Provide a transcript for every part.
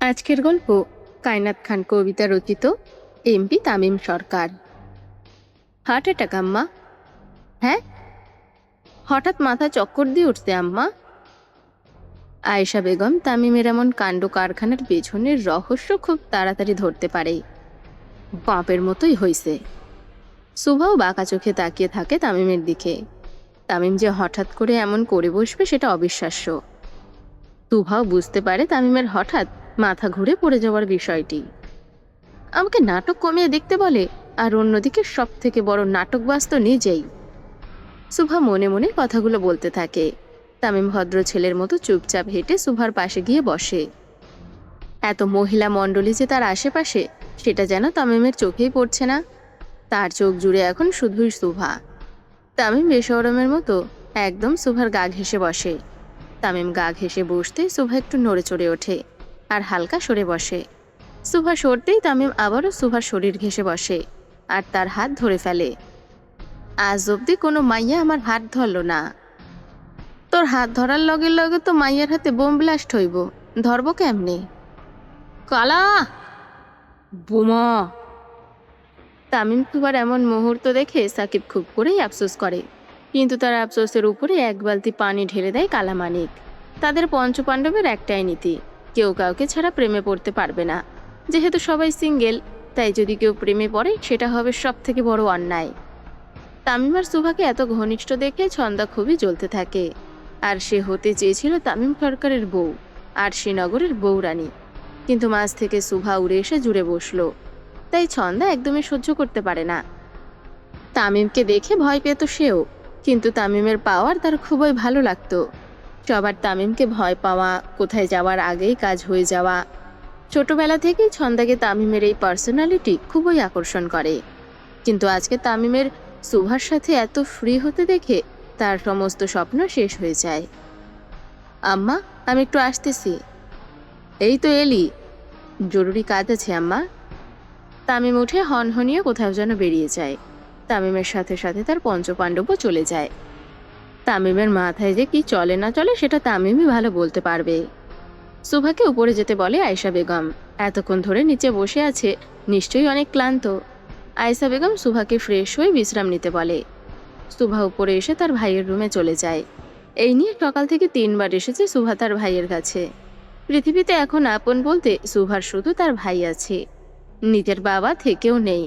আজকের গল্প কায়নাত খান কবিতা রচিত, এমপি তামিম সরকার। হার্ট অ্যাটাক আম্মা? হ্যাঁ, হঠাৎ মাথা চক্কর দিয়ে উঠছে আম্মা। আয়েশা বেগম তামিমের এমন কাণ্ড কারখানার পেছনের রহস্য খুব তাড়াতাড়ি ধরতে পারে। বাপের মতোই হইছে। সুভাও বাঁকা চোখে তাকিয়ে থাকে তামিমের দিকে। তামিম যে হঠাৎ করে এমন করে বসবে সেটা অবিশ্বাস্য। সুভাও বুঝতে পারে তামিমের হঠাৎ মাথা ঘুরে পড়ে যাওয়ার বিষয়টি। আমাকে নাটক কমিয়ে দেখতে বলে, আর অন্যদিকে সব থেকে বড় নাটকবাজ তো নিজেই। সুভা মনে মনে কথাগুলো বলতে থাকে। তামিম ভদ্র ছেলের মতো চুপচাপ হেঁটে সুভার পাশে গিয়ে বসে। এত মহিলা মণ্ডলী যে তার আশেপাশে, সেটা যেন তামিমের চোখেই পড়ছে না। তার চোখ জুড়ে এখন শুধুই সুভা। তামিম বেশরমের মতো একদম সুভার গা ঘেঁষে বসে। তামিম গা ঘেঁষে বসতেই সুভা একটু নড়ে চড়ে ওঠে আর হালকা সরে বসে। সুভা সরতেই তামিম আবারও সুভার শরীর ঘেঁষে বসে আর তার হাত ধরে ফেলে। আজ অব্দি কোনো মাইয়া আমার হাত ধরল না। তোর হাত ধরার লগে লগে তো মাইয়ার হাতে বোম ব্লাস্ট হইব, ধরব কেমনে? কালা বোমা! তামিম সুভার এমন মুহূর্ত দেখে সাকিব খুব করেই আফসোস করে, কিন্তু তার আফসোসের উপরে এক বালতি পানি ঢেলে দেয় কালামানিক। তাদের পঞ্চপাণ্ডবের একটাই নীতি, কেউ কাউকে ছাড়া প্রেমে পড়তে পারবে না। যেহেতু সবাই সিঙ্গেল, তাই যদি কেউ প্রেমে পড়ে সেটা হবে সব থেকে বড় অন্যায়। তামিম আর সুভাকে এত ঘনিষ্ঠ দেখে ছন্দা খুবই জ্বলতে থাকে। আর সে হতে চেয়েছিল তামিম সরকারের বউ আর শ্রীনগরের বউরানী। কিন্তু মাঝ থেকে সুভা উড়ে এসে জুড়ে বসলো, তাই ছন্দা একদমই সহ্য করতে পারে না। তামিমকে দেখে ভয় পেত সেও, কিন্তু তামিমের পাওয়ার তার খুবই ভালো লাগতো। সবার তামিমকে ভয় পাওয়া, কোথায় যাওয়ার আগেই কাজ হয়ে যাওয়া। ছোটবেলা থেকেই ছন্দাকে তামিমের এই পার্সোনালিটি খুবই আকর্ষণ করে। কিন্তু আজকে তামিমের সুভার সাথে এত ফ্রি হতে দেখে তার সমস্ত স্বপ্ন শেষ হয়ে যায়। আম্মা, আমি একটু আসতেছি। এই তো এলি, জরুরি কাজ আছে আম্মা। তামিম উঠে হনহনিয়ে কোথাও যেন বেরিয়ে যায়। তামিমের সাথে সাথে তার পঞ্চপাণ্ডবও চলে যায়। তামিমের মাথায় যে কি চলে না চলে সেটা তামিমই ভালো বলতে পারবে। সুভাকে উপরে যেতে বলে আয়েশা বেগম। এতক্ষণ ধরে নিচে বসে আছে, নিশ্চয়ই অনেক ক্লান্ত। আয়েশা বেগম সুভাকে ফ্রেশ হয়ে বিশ্রাম নিতে বলে। সুভা উপরে এসে তার ভাইয়ের রুমে চলে যায়। এই নিয়ে সকাল থেকে 3বার এসেছে সুভা তার ভাইয়ের কাছে। পৃথিবীতে এখন আপন বলতে সুভার শুধু তার ভাই আছে, নিজের বাবা থেকেও নেই।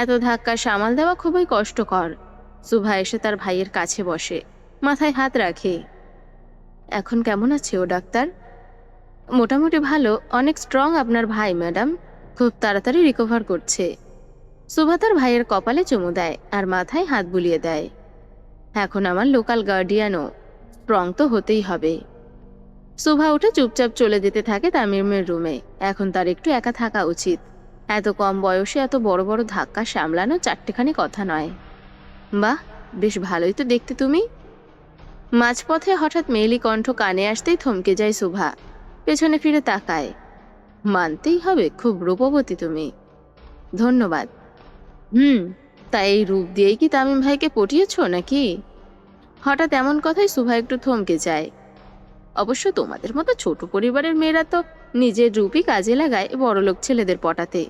এত ধাক্কা সামাল দেওয়া খুবই কষ্টকর। সুভা এসে তার ভাইয়ের কাছে বসে, মাথায় হাত রাখে। এখন কেমন আছে ও ডাক্তার? মোটামুটি ভালো, অনেক স্ট্রং আপনার ভাই ম্যাডাম, খুব তাড়াতাড়ি রিকভার করছে। সুভা তার ভাইয়ের কপালে চুমু দেয় আর মাথায় হাত বুলিয়ে দেয়। এখন আমার লোকাল গার্ডিয়ানও, স্ট্রং তো হতেই হবে। সুভা উঠে চুপচাপ চলে যেতে থাকে তামিমের রুমে। এখন তার একটু একা থাকা উচিত। এত কম বয়সে এত বড় বড় ধাক্কা সামলানো চারটেখানি কথা নয়। বাহ, বেশ ভালোই তো দেখতে তুমি। মাঝপথে হঠাৎ মেয়েলি কণ্ঠ কানে আসতেই থমকে যায় সুভা। পেছনে ফিরে তাকায়। মানতেই হবে, খুব রূপবতী তুমি। ধন্যবাদ। তাই এই রূপ দিয়েই কি তামিম ভাইকে পটিয়েছ নাকি? হঠাৎ এমন কথায় সুভা একটু থমকে যায়। অবশ্য তোমাদের মতো ছোট পরিবারের মেয়েরা তো নিজের রূপই কাজে লাগায় বড়লোক ছেলেদের পটাতে,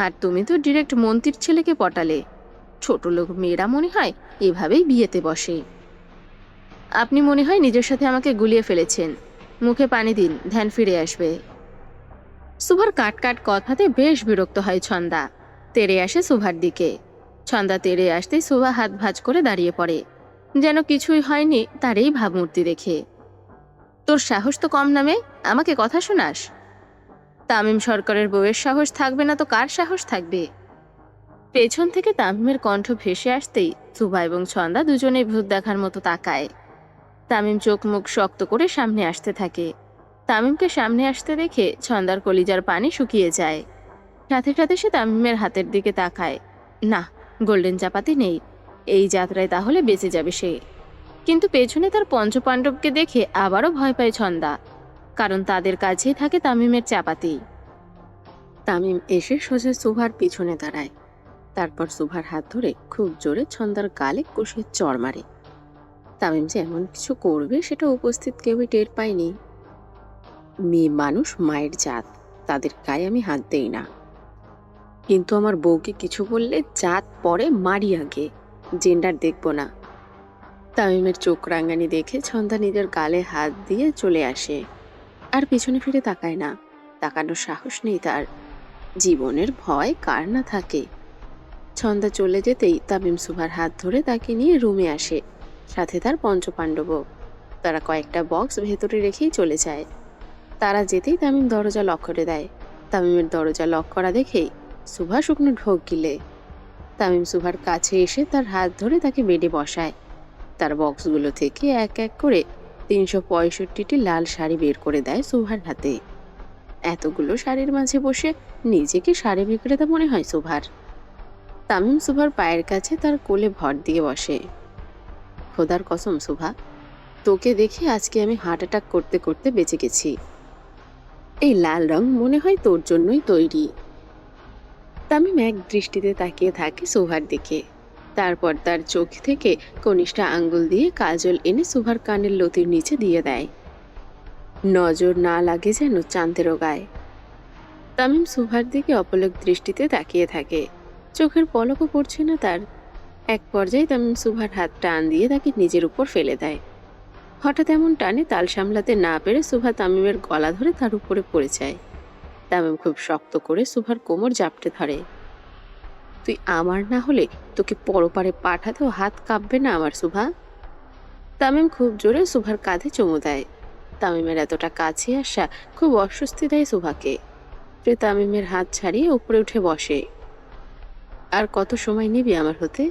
আর তুমি তো ডিরেক্ট মন্ত্রীর ছেলেকে পটালে। ছোট লোক মেয়েরা মনে হয় এভাবেই বিয়েতে বসে। আপনি মনে হয় নিজের সাথে আমাকে গুলিয়ে ফেলেছেন। মুখে পানি দিন, ধ্যান ফিরে আসবে। সুভার কাট কাট কথাতে বেশ বিরক্ত হয় ছন্দা। তেড়ে আসে সুভার দিকে। ছন্দা তেড়ে আসতেই সুভা হাত ভাঁজ করে দাঁড়িয়ে পড়ে, যেন কিছুই হয়নি তার এই ভাবমূর্তি দেখে। তোর সাহস তো কম নামে, আমাকে কথা শোনাস? তামিম সরকারের বউয়ের সাহস থাকবে না তো কার সাহস থাকবে? পেছন থেকে তামিমের কণ্ঠ ভেসে আসতেই সুভা এবং ছন্দা দুজনেই ভূত দেখার মতো তাকায়। তামিম চোখ মুখ শক্ত করে সামনে আসতে থাকে। তামিমকে সামনে আসতে দেখে ছন্দার কলিজার পানি শুকিয়ে যায়। সাথে সাথে সে তামিমের হাতের দিকে তাকায়। না, গোল্ডেন চাপাতি নেই, এই যাত্রায় তাহলে বেঁচে যাবে সে। কিন্তু পেছনে তার পঞ্চপাণ্ডবকে দেখে আবারও ভয় পায় ছন্দা, কারণ তাদের কাছেই থাকে তামিমের চাপাতি। তামিম এসে সোজা সুভার পিছনে দাঁড়ায়। তারপর সুভার হাত ধরে খুব জোরে ছন্দার গালে কষিয়ে চড় মারে। তামিম যে এমন কিছু করবে সেটা উপস্থিত কেউই টের পায়নি। মেয়ে মানুষ, মায়ের জাত, তাদের গায়ে আমি হাত দেই না, কিন্তু আমার বউকে কিছু বললে জাত পরে মারি আগে, জেন্ডার দেখব না। তামিমের চোখ রাঙানি দেখে ছন্দা নিজের গালে হাত দিয়ে চলে আসে, আর পিছনে ফিরে তাকায় না। তাকানোর সাহস নেই তার। জীবনের ভয় কার না থাকে। ছন্দা চলে যেতেই তামিম সুভার হাত ধরে তাকে নিয়ে রুমে আসে, সাথে তার পঞ্চপাণ্ডবও। তারা কয়েকটা বক্স ভেতরে রেখেই চলে যায়। তারা যেতেই তামিম দরজা লক করে দেয়। তামিমের দরজা লক করা দেখেই সুভা শুকনো ঢোক গিলে। তামিম সুভার কাছে এসে তার হাত ধরে তাকে বেডে বসায়। তার বক্সগুলো থেকে এক এক করে ৩৬৫টি লাল শাড়ি বের করে দেয় সুভার হাতে। এতগুলো শাড়ির মাঝে বসে নিজেকে শাড়ি বিক্রেতা মনে হয় সুভার। তামিম সুভার পায়ের কাছে তার কোলে ভর দিয়ে বসে। খোদার কসম সুভা, তোকে দেখে আজকে আমি হার্ট অ্যাটাক করতে করতে বেঁচে গেছি। এই লাল রং মনে হয় তোর জন্যই তৈরি। তামিম এক দৃষ্টিতে তাকিয়ে থাকে সুভার দিকে। তারপর তার চোখ থেকে কনিষ্ঠা আঙ্গুল দিয়ে কাজল এনে সুভার কানের লতির নিচে দিয়ে দেয়, নজর না লাগে যেন চাঁদেরও গায়ে। তামিম সুভার দিকে অপলক দৃষ্টিতে তাকিয়ে থাকে, চোখের পলকও পড়ছে না তার। এক পর্যায়ে তামিম সুভার হাত টান দিয়ে তাকে নিজের উপর ফেলে দেয়। হঠাৎ এমন টানে তাল সামলাতে না পেরে সুভা তামিমের গলা ধরে তার উপরে পড়ে যায়। তামিম খুব শক্ত করে সুভার কোমর জাপটে ধরে। তুই আমার না হলে তোকে পরপারে পাঠাতেও হাত কাঁপবে না আমার সুভা। তামিম খুব জোরে সুভার কাঁধে চুমু দেয়। তামিমের এতটা কাছে আসা খুব অস্বস্তি দেয় সুভাকে। সে তামিমের হাত ছাড়িয়ে উপরে উঠে বসে। আর কত সময় নিবি আমার হতে?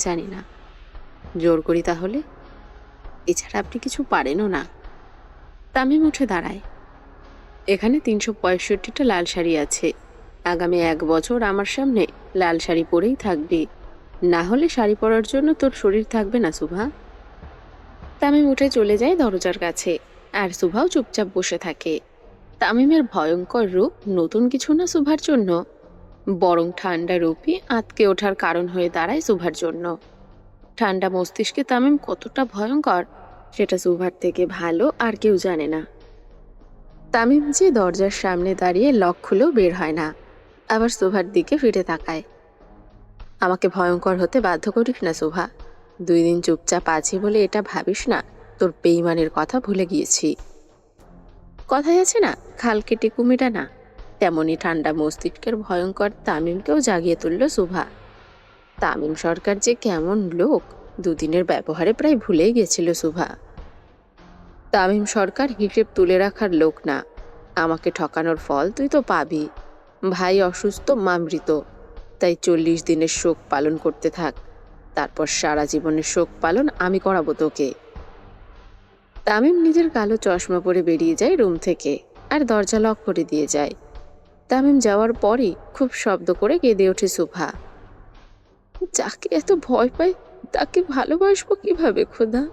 জানি না। জোর করি তাহলে? এছাড়া আপনি কিছু পারেনও না। তামিম উঠে দাঁড়ায়। এখানে ৩৬৫টা লাল শাড়ি আছে। আগামী ১ বছর আমার সামনে লাল শাড়ি পরেই থাকবি, না হলে শাড়ি পরার জন্য তোর শরীর থাকবে না সুভা। তামিম উঠে চলে যায় দরজার কাছে, আর সুভাও চুপচাপ বসে থাকে। তামিমের ভয়ঙ্কর রূপ নতুন কিছু না সুভার জন্য, বরং ঠান্ডা রূপই আঁতকে ওঠার কারণ হয়ে দাঁড়ায় সুভার জন্য। ঠান্ডা মস্তিষ্কে তামিম কতটা ভয়ঙ্কর সেটা সুভার থেকে ভালো আর কেউ জানে না। তামিম যে দরজার সামনে দাঁড়িয়ে লক খুলেও বের হয় না, আবার সুভার দিকে ফিরে তাকায়। আমাকে ভয়ঙ্কর হতে বাধ্য করিস না সুভা। 2 দিন চুপচাপ আছি বলে এটা ভাবিস না তোর বেইমানের কথা ভুলে গিয়েছি। কথাই আছে না, খাল কেটে কুমিরা না, তেমনি ঠান্ডা মস্তিষ্কের ভয়ঙ্কর তামিমকেও জাগিয়ে তুলল সুভা। তামিম সরকার যে কেমন লোক 2 দিনের ব্যবহারে প্রায় ভুলেই গেছিল সুভা। তামিম সরকার হিসেব তুলে রাখার লোক না। আমাকে ঠকানোর ফল তুই তো পাবি। ভাই অসুস্থ, মা মৃত, তাই 40 দিনের শোক পালন করতে থাক। তারপর সারা জীবনের শোক পালন আমি করাবো তোকে। তামিম নিজের কালো চশমা পরে বেরিয়ে যায় রুম থেকে, আর দরজা লক করে দিয়ে যায়। তামিম যাওয়ার পরই খুব শব্দ করে কেঁদে ওঠে সুভা। যাকে এত ভয় পাই তাকে ভালোবাসবো কিভাবে খোদা?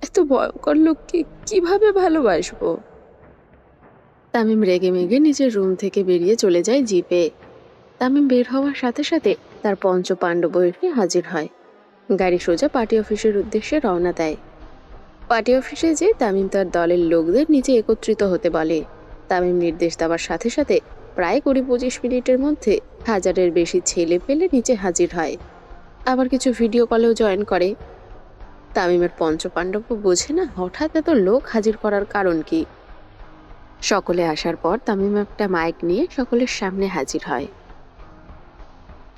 এত ভয়ঙ্কর লোককে কিভাবে ভালোবাসবো? তামিম রেগে মেগে নিজের রুম থেকে বেরিয়ে চলে যায় জিপে। তামিম বের হওয়ার সাথে সাথে তার পঞ্চ পাণ্ডব এসে হাজির হয়। গাড়ি সোজা পার্টি অফিসের উদ্দেশ্যে রওনা দেয়। পার্টি অফিসে যে তামিম তার দলের লোকদের নিচে একত্রিত হতে বলে। তামিম নির্দেশ দেওয়ার সাথে সাথে প্রায় ২০-২৫ মিনিটের মধ্যে 1000-এর বেশি ছেলে পেলে নিচে হাজির হয়। আবার কিছু ভিডিও কলেও জয়েন করে। তামিমের পঞ্চপাণ্ডব বোঝে না হঠাৎ এত লোক হাজির করার কারণ কি। সকলে আসার পর তামিম একটা মাইক নিয়ে সকলের সামনে হাজির হয়।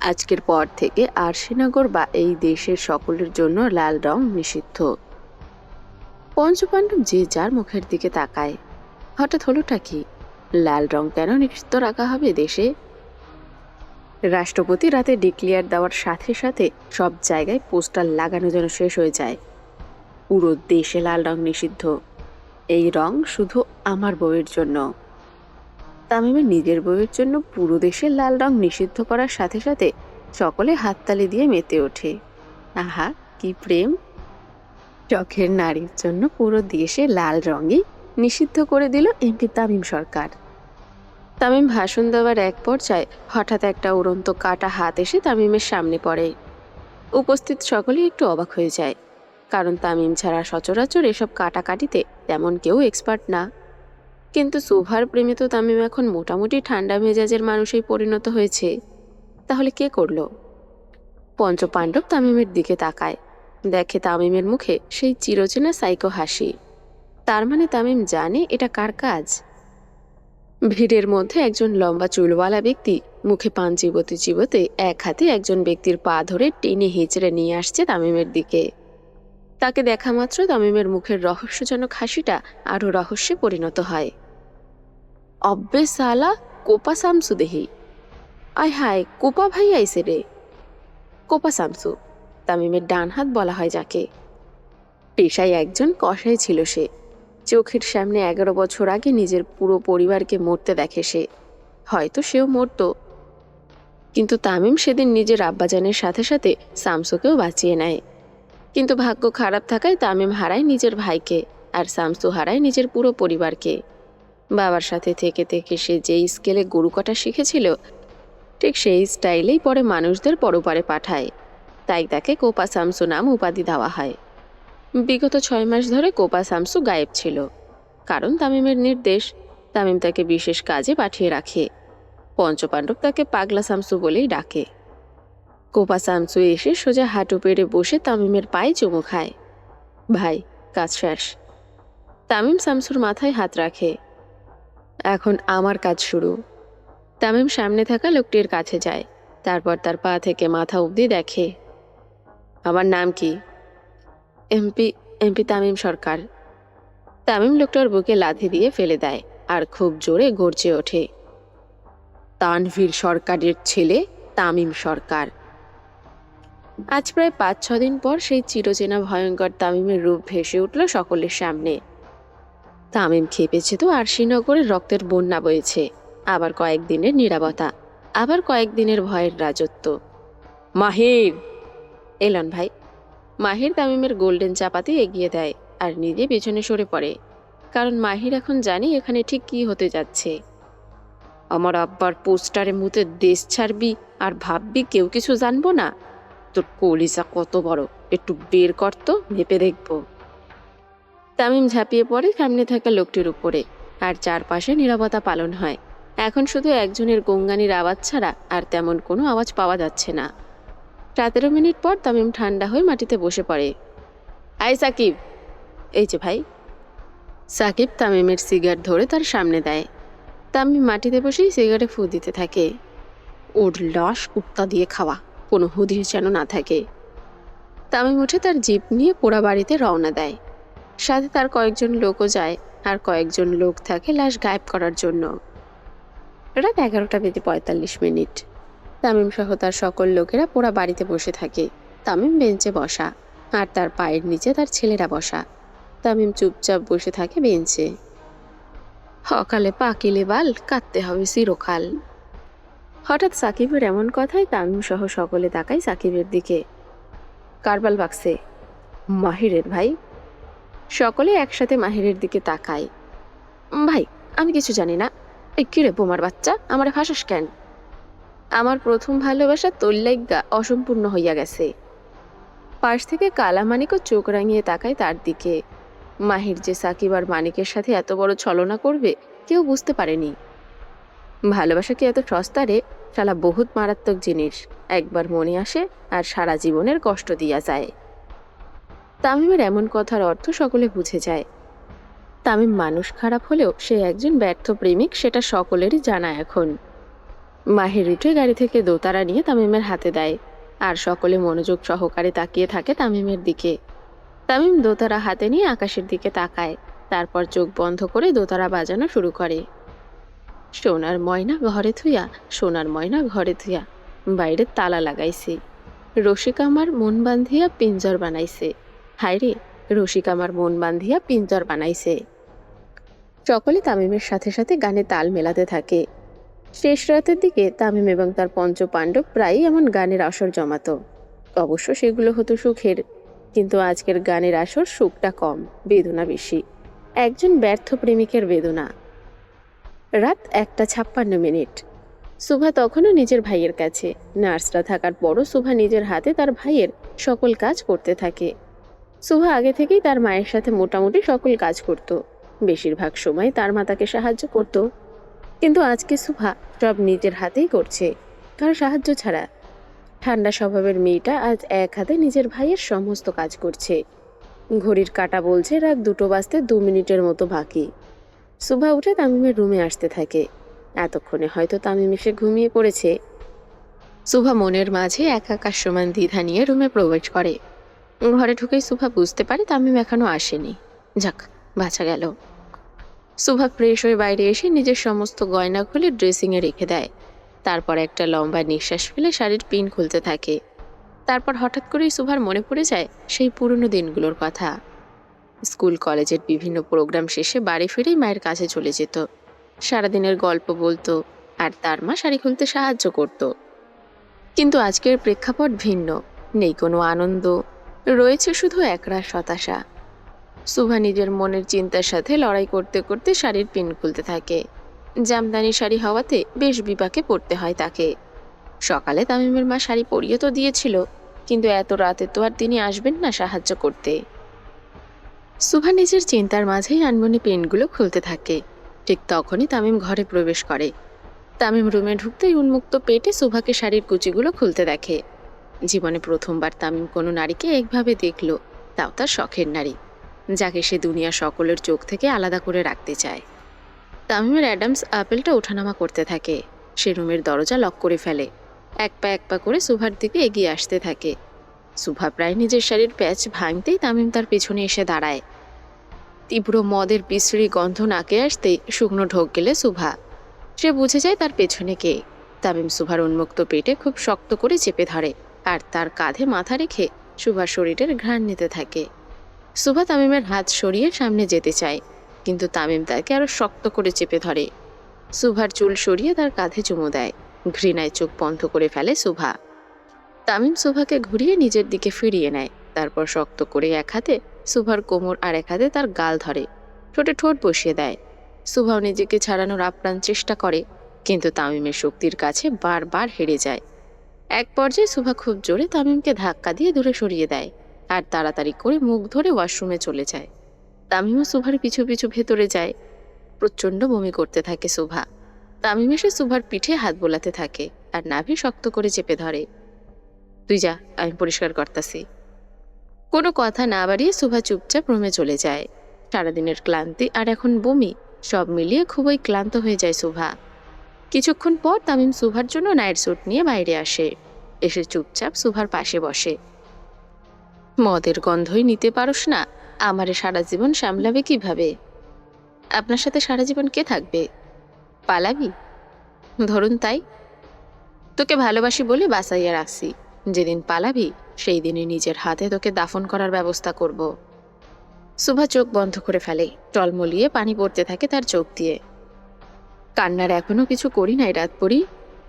আজকের পর থেকে আরশিনগর বা এই দেশের সকলের জন্য লাল রং নিষিদ্ধ। পঞ্চপাণ্ডব যে যার মুখের দিকে তাকায়। হঠাৎ হলোটা কি? লাল রং কেন নিষিদ্ধ রাখা হবে দেশে? রাষ্ট্রপতি রাতে ডিক্লেয়ার দেওয়ার সাথে সাথে সব জায়গায় পোস্টার লাগানো যেন শেষ হয়ে যায়, পুরো দেশে লাল রং নিষিদ্ধ। এই রং শুধু আমার বউয়ের জন্য। তামিমের নিজের বউয়ের জন্য পুরো দেশে লাল রং নিষিদ্ধ করার সাথে সাথে সকলে হাততালি দিয়ে মেতে ওঠে। আহা, কি প্রেম! শখের নারীর জন্য পুরো দেশে লাল রঙই নিষিদ্ধ করে দিল এমপি তামিম সরকার। তামিম ভাষণ দেওয়ার এক পর্যায়ে হঠাৎ একটা উড়ন্ত কাটা হাত এসে তামিমের সামনে পড়ে। উপস্থিত সকলেই একটু অবাক হয়ে যায়, কারণ তামিম ছাড়া সচরাচর এসব কাটাকাটিতে তেমন কেউ এক্সপার্ট না। কিন্তু সুভার প্রেমে তো তামিম এখন মোটামুটি ঠান্ডা মেজাজের মানুষই পরিণত হয়েছে। তাহলে কে করলো? পঞ্চপাণ্ডব তামিমের দিকে তাকায়, দেখে তামিমের মুখে সেই চিরচেনা সাইকো হাসি। তার মানে তামিম জানে এটা কার কাজ। ভিড়ের মধ্যে একজন লম্বা চুলওয়ালা ব্যক্তি মুখে পান চিবোতে চিবোতে এক হাতে একজন ব্যক্তির পা ধরে টেনে হিঁচড়ে নিয়ে আসছে তামিমের দিকে। তাকে দেখা মাত্র তামিমের মুখের রহস্যজনক হাসিটা আরো রহস্যে পরিণত হয়। অব্বে সালা, কোপা শামসু দেহি। আয় হায়, কোপা ভাই আইসে রে। কোপা শামসু, তামিমের ডান হাত বলা হয় যাকে। পেশায় একজন কসাই ছিল সে। চোখের সামনে 11 বছর আগে নিজের পুরো পরিবারকে মরতে দেখে সে। হয়তো সেও মরত, কিন্তু তামিম সেদিন নিজের আব্বাজানের সাথে সাথে শামসুকেও বাঁচিয়ে নেয়। কিন্তু ভাগ্য খারাপ থাকায় তামিম হারায় নিজের ভাইকে, আর শামসু হারায় নিজের পুরো পরিবারকে। বাবার সাথে থেকে থেকে সে যেই স্কেলে গরু কাটা শিখেছিল, ঠিক সেই স্টাইলেই পরে মানুষদের পরপারে পাঠায়। তাই তাকে কোপা শামসু নাম উপাধি দেওয়া হয়। বিগত 6 মাস ধরে কোপা শামসু গায়েব ছিল, কারণ তামিমের নির্দেশ। তামিম তাকে বিশেষ কাজে পাঠিয়ে রাখে। পঞ্চপাণ্ডব তাকে পাগলা শামসু বলেই ডাকে। কোপা শামসু এসে সোজা হাঁটু পেড়ে বসে তামিমের পায়ে চুমু খায়। ভাই, কাজ শেষ। তামিম শামসুর মাথায় হাত রাখে। এখন আমার কাজ শুরু। তামিম সামনে থাকা লোকটির কাছে যায়, তারপর তার পা থেকে মাথা অবধি দেখে। আমার নাম কি? এমপি এমপি তামিম সরকার। তামিম লোকটার বুকে লাথি দিয়ে ফেলে দেয় আর খুব জোরে গর্জে ওঠে। তানভীর সরকারের ছেলে তামিম সরকার। আজ প্রায় 5-6 দিন পর সেই চিরচেনা ভয়ঙ্কর তামিমের রূপ ভেসে উঠল সকলের সামনে। তামিম খেপেছে তো আরশিনগরের রক্তের বন্যা বয়েছে। আবার কয়েকদিনের নীরবতা, আবার কয়েকদিনের ভয়ের রাজত্ব। মাহির! এলন ভাই। মাহির তামিমের গোল্ডেন চাপাতি এগিয়ে দেয় আর নিজে পেছনে সরে পড়ে, কারণ মাহির এখন জানি এখানে ঠিক কি হতে যাচ্ছে। আমার আব্বার পোস্টারে মুতে দেশ ছাড়বি আর ভাববি কেউ কিছু জানবো না? তোর কলিজা কত বড়, একটু বের কর তো, মেপে দেখব। তামিম ঝাঁপিয়ে পড়ে সামনে থাকা লোকটির উপরে, আর চারপাশে নীরবতা পালন হয়। এখন শুধু একজনের গঙ্গানির আওয়াজ ছাড়া আর তেমন কোনো আওয়াজ পাওয়া যাচ্ছে না। 17 মিনিট পর তামিম ঠান্ডা হয়ে মাটিতে বসে পড়ে। আই সাকিব! এই যে ভাই। সাকিব তামিমের সিগারেট ধরে তার সামনে দেয়। তামিম মাটিতে বসেই সিগারেটে ফু দিতে থাকে। ওর লাশ কুত্তা দিয়ে খাওয়া, কোনো হুদিস যেন না থাকে। তামিম উঠে তার জিপ নিয়ে পোড়া বাড়িতে রওনা দেয়। সাথে তার কয়েকজন লোকও যায়, আর কয়েকজন লোক থাকে লাশ গায়েব করার জন্য। রাত 11:45। তামিম সহ তার সকল লোকেরা পোড়া বাড়িতে বসে থাকে। তামিম বেঞ্চে বসা, আর তার পায়ের নিচে তার ছেলেরা বসা। তামিম চুপচাপ বসে থাকে বেঞ্চে। সকালে পাকিলে বাল, কাটতে হবে চিরকাল। হঠাৎ সাকিবের এমন কথায় তামিম সহ সকলে তাকায় সাকিবের দিকে। কারবাল বাক্সে। মাহিরের ভাই। সকলে একসাথে মাহিরের দিকে তাকায়। ভাই, আমি কিছু জানি না। এই কিরে বোমার বাচ্চা, আমার ফাঁসাস কেন? আমার প্রথম ভালোবাসা তোর লাইগা অসম্পূর্ণ হইয়া গেছে। পাশ থেকে কালা মানিকও চোখ রাঙিয়ে তাকায় তার দিকে। মাহির যে সাকিব আর মানিকের সাথে এত বড় ছলনা করবে কেউ বুঝতে পারেনি। ভালোবাসা কি এত সস্তা রে? শালা বহুত মারাত্মক জিনিস। একবার মনে আসে আর সারা জীবনের কষ্ট দিয়া যায়। তামিমের এমন কথার অর্থ সকলে বুঝে যায়। তামিম মানুষ খারাপ হলেও সে একজন ব্যর্থ প্রেমিক, সেটা সকলেরই জানা এখন। মাহির উঠে গাড়ি থেকে দোতারা নিয়ে তামিমের হাতে দেয়, আর সকলে মনোযোগ সহকারে তাকিয়ে থাকে তামিমের দিকে। তামিম দোতারা হাতে নিয়ে আকাশের দিকে তাকায়, তারপর চোখ বন্ধ করে দোতারা বাজানো শুরু করে। সোনার ময়না ঘরে থুইয়া, সোনার ময়না ঘরে থুইয়া, বাইরে তালা লাগাইছে। রসিক আমার মন বান্ধিয়া পিঞ্জর বানাইছে। হায়রে, রসিক আমার মন বান্ধিয়া পিঞ্জর বানাইছে। সকলে তামিমের সাথে সাথে গানে তাল মেলাতে থাকে। শেষ রাতের দিকে তামিম এবং তার পঞ্চপাণ্ডব প্রায়ই এমন গানের আসর জমাতো। অবশ্য সেগুলো হতো সুখের, কিন্তু আজকের গানের আসর সুখটা কম, বেদনা বেশি। একজন ব্যর্থ প্রেমিকের বেদনা। রাত 1:56। সুভা তখনও নিজের ভাইয়ের কাছে। নার্সরা থাকার পরও সুভা নিজের হাতে তার ভাইয়ের সকল কাজ করতে থাকে। সুভা আগে থেকেই তার মায়ের সাথে মোটামুটি সকল কাজ করত। বেশিরভাগ সময় তার মা তাকে সাহায্য করত, কিন্তু আজকে সুভা সব নিজের হাতেই করছে, কারো সাহায্য ছাড়া। ঠান্ডা স্বভাবের মেয়েটা আজ এক হাতে নিজের ভাইয়ের সমস্ত কাজ করছে। ঘড়ির কাঁটা বলছে রাত 2টো বাজতে 2 মিনিটের মতো বাকি। সুভা উঠে তামিমের রুমে আসতে থাকে। এতক্ষণে হয়তো তামিম এসে ঘুমিয়ে পড়েছে। সুভা মনের মাঝে একাকার সমান দ্বিধা নিয়ে রুমে প্রবেশ করে। ঘরে ঢুকেই সুভা বুঝতে পারে তামিম এখনো আসেনি। যাক, বাঁচা গেল। সুভা ফ্রেশ হয়ে বাইরে এসে নিজের সমস্ত গয়না খুলে ড্রেসিংয়ে রেখে দেয়। তারপর একটা লম্বা নিঃশ্বাস ফেলে শাড়ির পিন খুলতে থাকে। তারপর হঠাৎ করেই সুভার মনে পড়ে যায় সেই পুরনো দিনগুলোর কথা। স্কুল কলেজের বিভিন্ন প্রোগ্রাম শেষে বাড়ি ফিরেই মায়ের কাছে চলে যেত। সারাদিনের গল্প বলতো, আর তার মা শাড়ি খুলতে সাহায্য করত। কিন্তু আজকের প্রেক্ষাপট ভিন্ন। নেই কোনো আনন্দ, রয়েছে শুধু একরাশ হতাশা। সুভা নিজের মনের চিন্তার সাথে লড়াই করতে করতে শাড়ির পিন খুলতে থাকে। জামদানি শাড়ি হওয়াতে বেশ বিপাকে পড়তে হয় তাকে। সকালে তামিমের মা শাড়ি পরিয়ে তো দিয়েছিল, কিন্তু এত রাতে তো আর তিনি আসবেন না সাহায্য করতে। সুভা নিজের চিন্তার মাঝেই আনমনি পেনগুলো খুলতে থাকে। ঠিক তখনই তামিম ঘরে প্রবেশ করে। তামিম রুমে ঢুকতেই উন্মুক্ত পেটে সুভাকে শাড়ির কুচিগুলো খুলতে দেখে। জীবনে প্রথমবার তামিম কোনো নারীকে একভাবে দেখল, তাও তার শখের নারী, যাকে সে দুনিয়া সকলের চোখ থেকে আলাদা করে রাখতে চায়। তামিমের অ্যাডামস আপেলটা ওঠানামা করতে থাকে। সে রুমের দরজা লক করে ফেলে। এক পা করে সুভার দিকে এগিয়ে আসতে থাকে। সুভা প্রায় নিজের শাড়ির প্যাচ ভাঙতেই তামিম তার পেছনে এসে দাঁড়ায়। তীব্র মদের বিশ্রী গন্ধ নাকে আসতেই শুকনো ঢোক গেলে সুভা। সে বুঝে যায় তার পেছনে কে। তামিম সুভার উন্মুক্ত পেটে খুব শক্ত করে চেপে ধরে, আর তার কাঁধে মাথা রেখে সুভার শরীরের ঘ্রাণ নিতে থাকে। সুভা তামিমের হাত সরিয়ে সামনে যেতে চায়, কিন্তু তামিম তাকে আরো শক্ত করে চেপে ধরে। সুভার চুল সরিয়ে তার কাঁধে চুমু দেয়। ঘৃণায় চোখ বন্ধ করে ফেলে সুভা। তামিম সুভাকে ঘুরিয়ে নিজের দিকে ফিরিয়ে নেয়। তারপর শক্ত করে এক হাতে সুভার কোমর আর এক হাতে তার গাল ধরে, ঠোঁটে ঠোঁট বসিয়ে দেয়। সুভাও নিজেকে ছাড়ানোর আপ্রাণ চেষ্টা করে, কিন্তু তামিমের শক্তির কাছে বারবার হেরে যায়। এক পর্যায়ে সুভা খুব জোরে তামিমকে ধাক্কা দিয়ে দূরে সরিয়ে দেয়, আর তাড়াতাড়ি করে মুখ ধরে ওয়াশরুমে চলে যায়। তামিমও সুভার পিছু পিছু ভেতরে যায়। প্রচণ্ড বমি করতে থাকে সুভা। তামিম এসে সুভার পিঠে হাত বোলাতে থাকে, আর নাভি শক্ত করে চেপে ধরে। তুই যা, আমি পরিষ্কার করতাছি। কোনো কথা না বাড়িয়ে সুভা চুপচাপ রুমে চলে যায়। সারাদিনের ক্লান্তি আর এখন বমি, সব মিলিয়ে খুবই ক্লান্ত হয়ে যায় সুভা। কিছুক্ষণ পর তামিম সুভার জন্য নাইট স্যুট নিয়ে বাইরে আসে। এসে চুপচাপ সুভার পাশে বসে। মদের গন্ধই নিতে পারোস না, আমারে সারা জীবন সামলাবে কিভাবে? আপনার সাথে সারা জীবন কে থাকবে? পালাবি? ধরুন তাই। তোকে ভালোবাসি বলে বাঁচাইয়া রাখছি। যেদিন পালাবি সেই দিনই নিজের হাতে তোকে দাফন করার ব্যবস্থা করব। সুভা চোখ বন্ধ করে ফেলে। টলমলিয়ে পানি পড়তে থাকে তার চোখ দিয়ে। কান্নার এখনো কিছু করি নাই রাত পড়ি,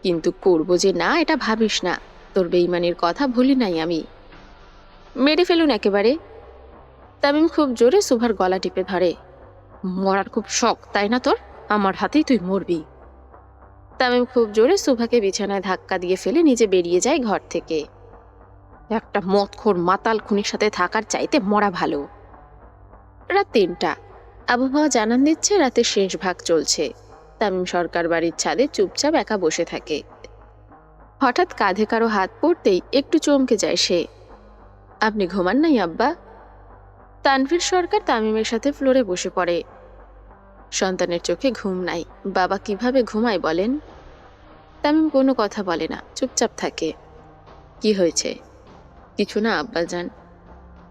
কিন্তু করবো যে না এটা ভাবিস না। তোর বেইমানির কথা ভুলি নাই আমি। মেরে ফেলুন একেবারে। তামিম খুব জোরে সুভার গলা টিপে ধরে। মরার খুব শখ তাই না তোর? আমার হাতেই তুই মরবি। তামিম খুব জোরে সুভাকে বিছানায় ধাক্কা দিয়ে ফেলে নিজে বেরিয়ে যায় ঘর থেকে। একটা মদখোর মাতাল খুনির সাথে থাকার চাইতে মরা ভালো। রাত 3টা। আবহাওয়া জানান দিচ্ছে রাতের শেষ ভাগ চলছে। তামিম সরকার বাড়ির ছাদে চুপচাপ একা বসে থাকে। হঠাৎ কাঁধে কারো হাত পড়তেই একটু চমকে যায় সে। আপনি ঘুমান নাই আব্বা? তানভীর সরকার তামিমের সাথে ফ্লোরে বসে পড়ে। সন্তানের চোখে ঘুম নাই, বাবা কিভাবে ঘুমায় বলেন? তামিম কোনো কথা বলে না, চুপচাপ থাকে। কি হয়েছে? কিছু না আব্বাজান।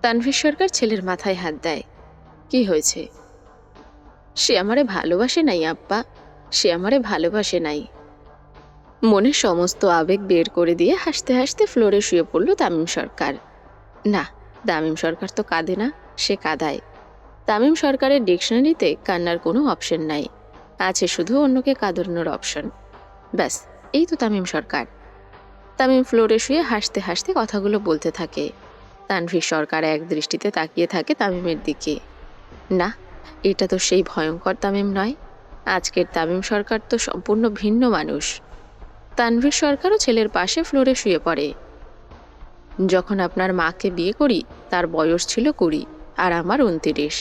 তানভীর সরকার ছেলের মাথায় হাত দেয়। কি হয়েছে? সে আমারে ভালোবাসে নাই আব্বা, সে আমারে ভালোবাসে নাই। মনের সমস্ত আবেগ বের করে দিয়ে হাসতে হাসতে ফ্লোরে শুয়ে পড়ল তামিম সরকার। না, তামিম সরকার তো কাঁদে না, সে কাঁদায়। তামিম সরকারের ডিকশনারিতে কান্নার কোনো অপশন নাই, আছে শুধু অন্যকে কাঁদানোর অপশন। ব্যাস, এই তো তামিম সরকার। তামিম ফ্লোরে শুয়ে হাসতে হাসতে কথাগুলো বলতে থাকে। তানভীর সরকার এক দৃষ্টিতে তাকিয়ে থাকে তামিমের দিকে। না, এটা তো সেই ভয়ঙ্কর তামিম নয়। আজকের তামিম সরকার তো সম্পূর্ণ ভিন্ন মানুষ। তানভীর সরকারও ছেলের পাশে ফ্লোরে শুয়ে পড়ে। যখন আপনার মাকে বিয়ে করি তার বয়স ছিল 20, আর আমার 29।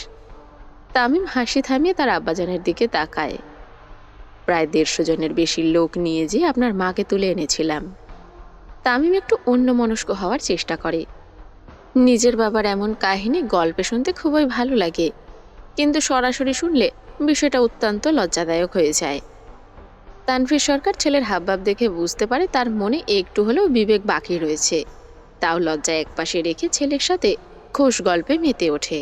তামিম হাসি থামিয়ে তার আব্বাজানের দিকে তাকায়। প্রায় 150 জনের বেশি লোক নিয়ে যে আপনার মাকে তুলে এনেছিলাম। তামিম একটু অন্যমনস্ক হওয়ার চেষ্টা করে। নিজের বাবার এমন কাহিনী গল্পে শুনতে খুবই ভালো লাগে, কিন্তু সরাসরি শুনলে বিষয়টা অত্যন্ত লজ্জাদায়ক হয়ে যায়। তানভীর সরকার ছেলের হাবভাব দেখে বুঝতে পারে তার মনে একটু হলেও বিবেক বাকি রয়েছে। তাও লজ্জা একপাশে রেখে ছেলের সাথে খোশ গল্পে মেতে ওঠে।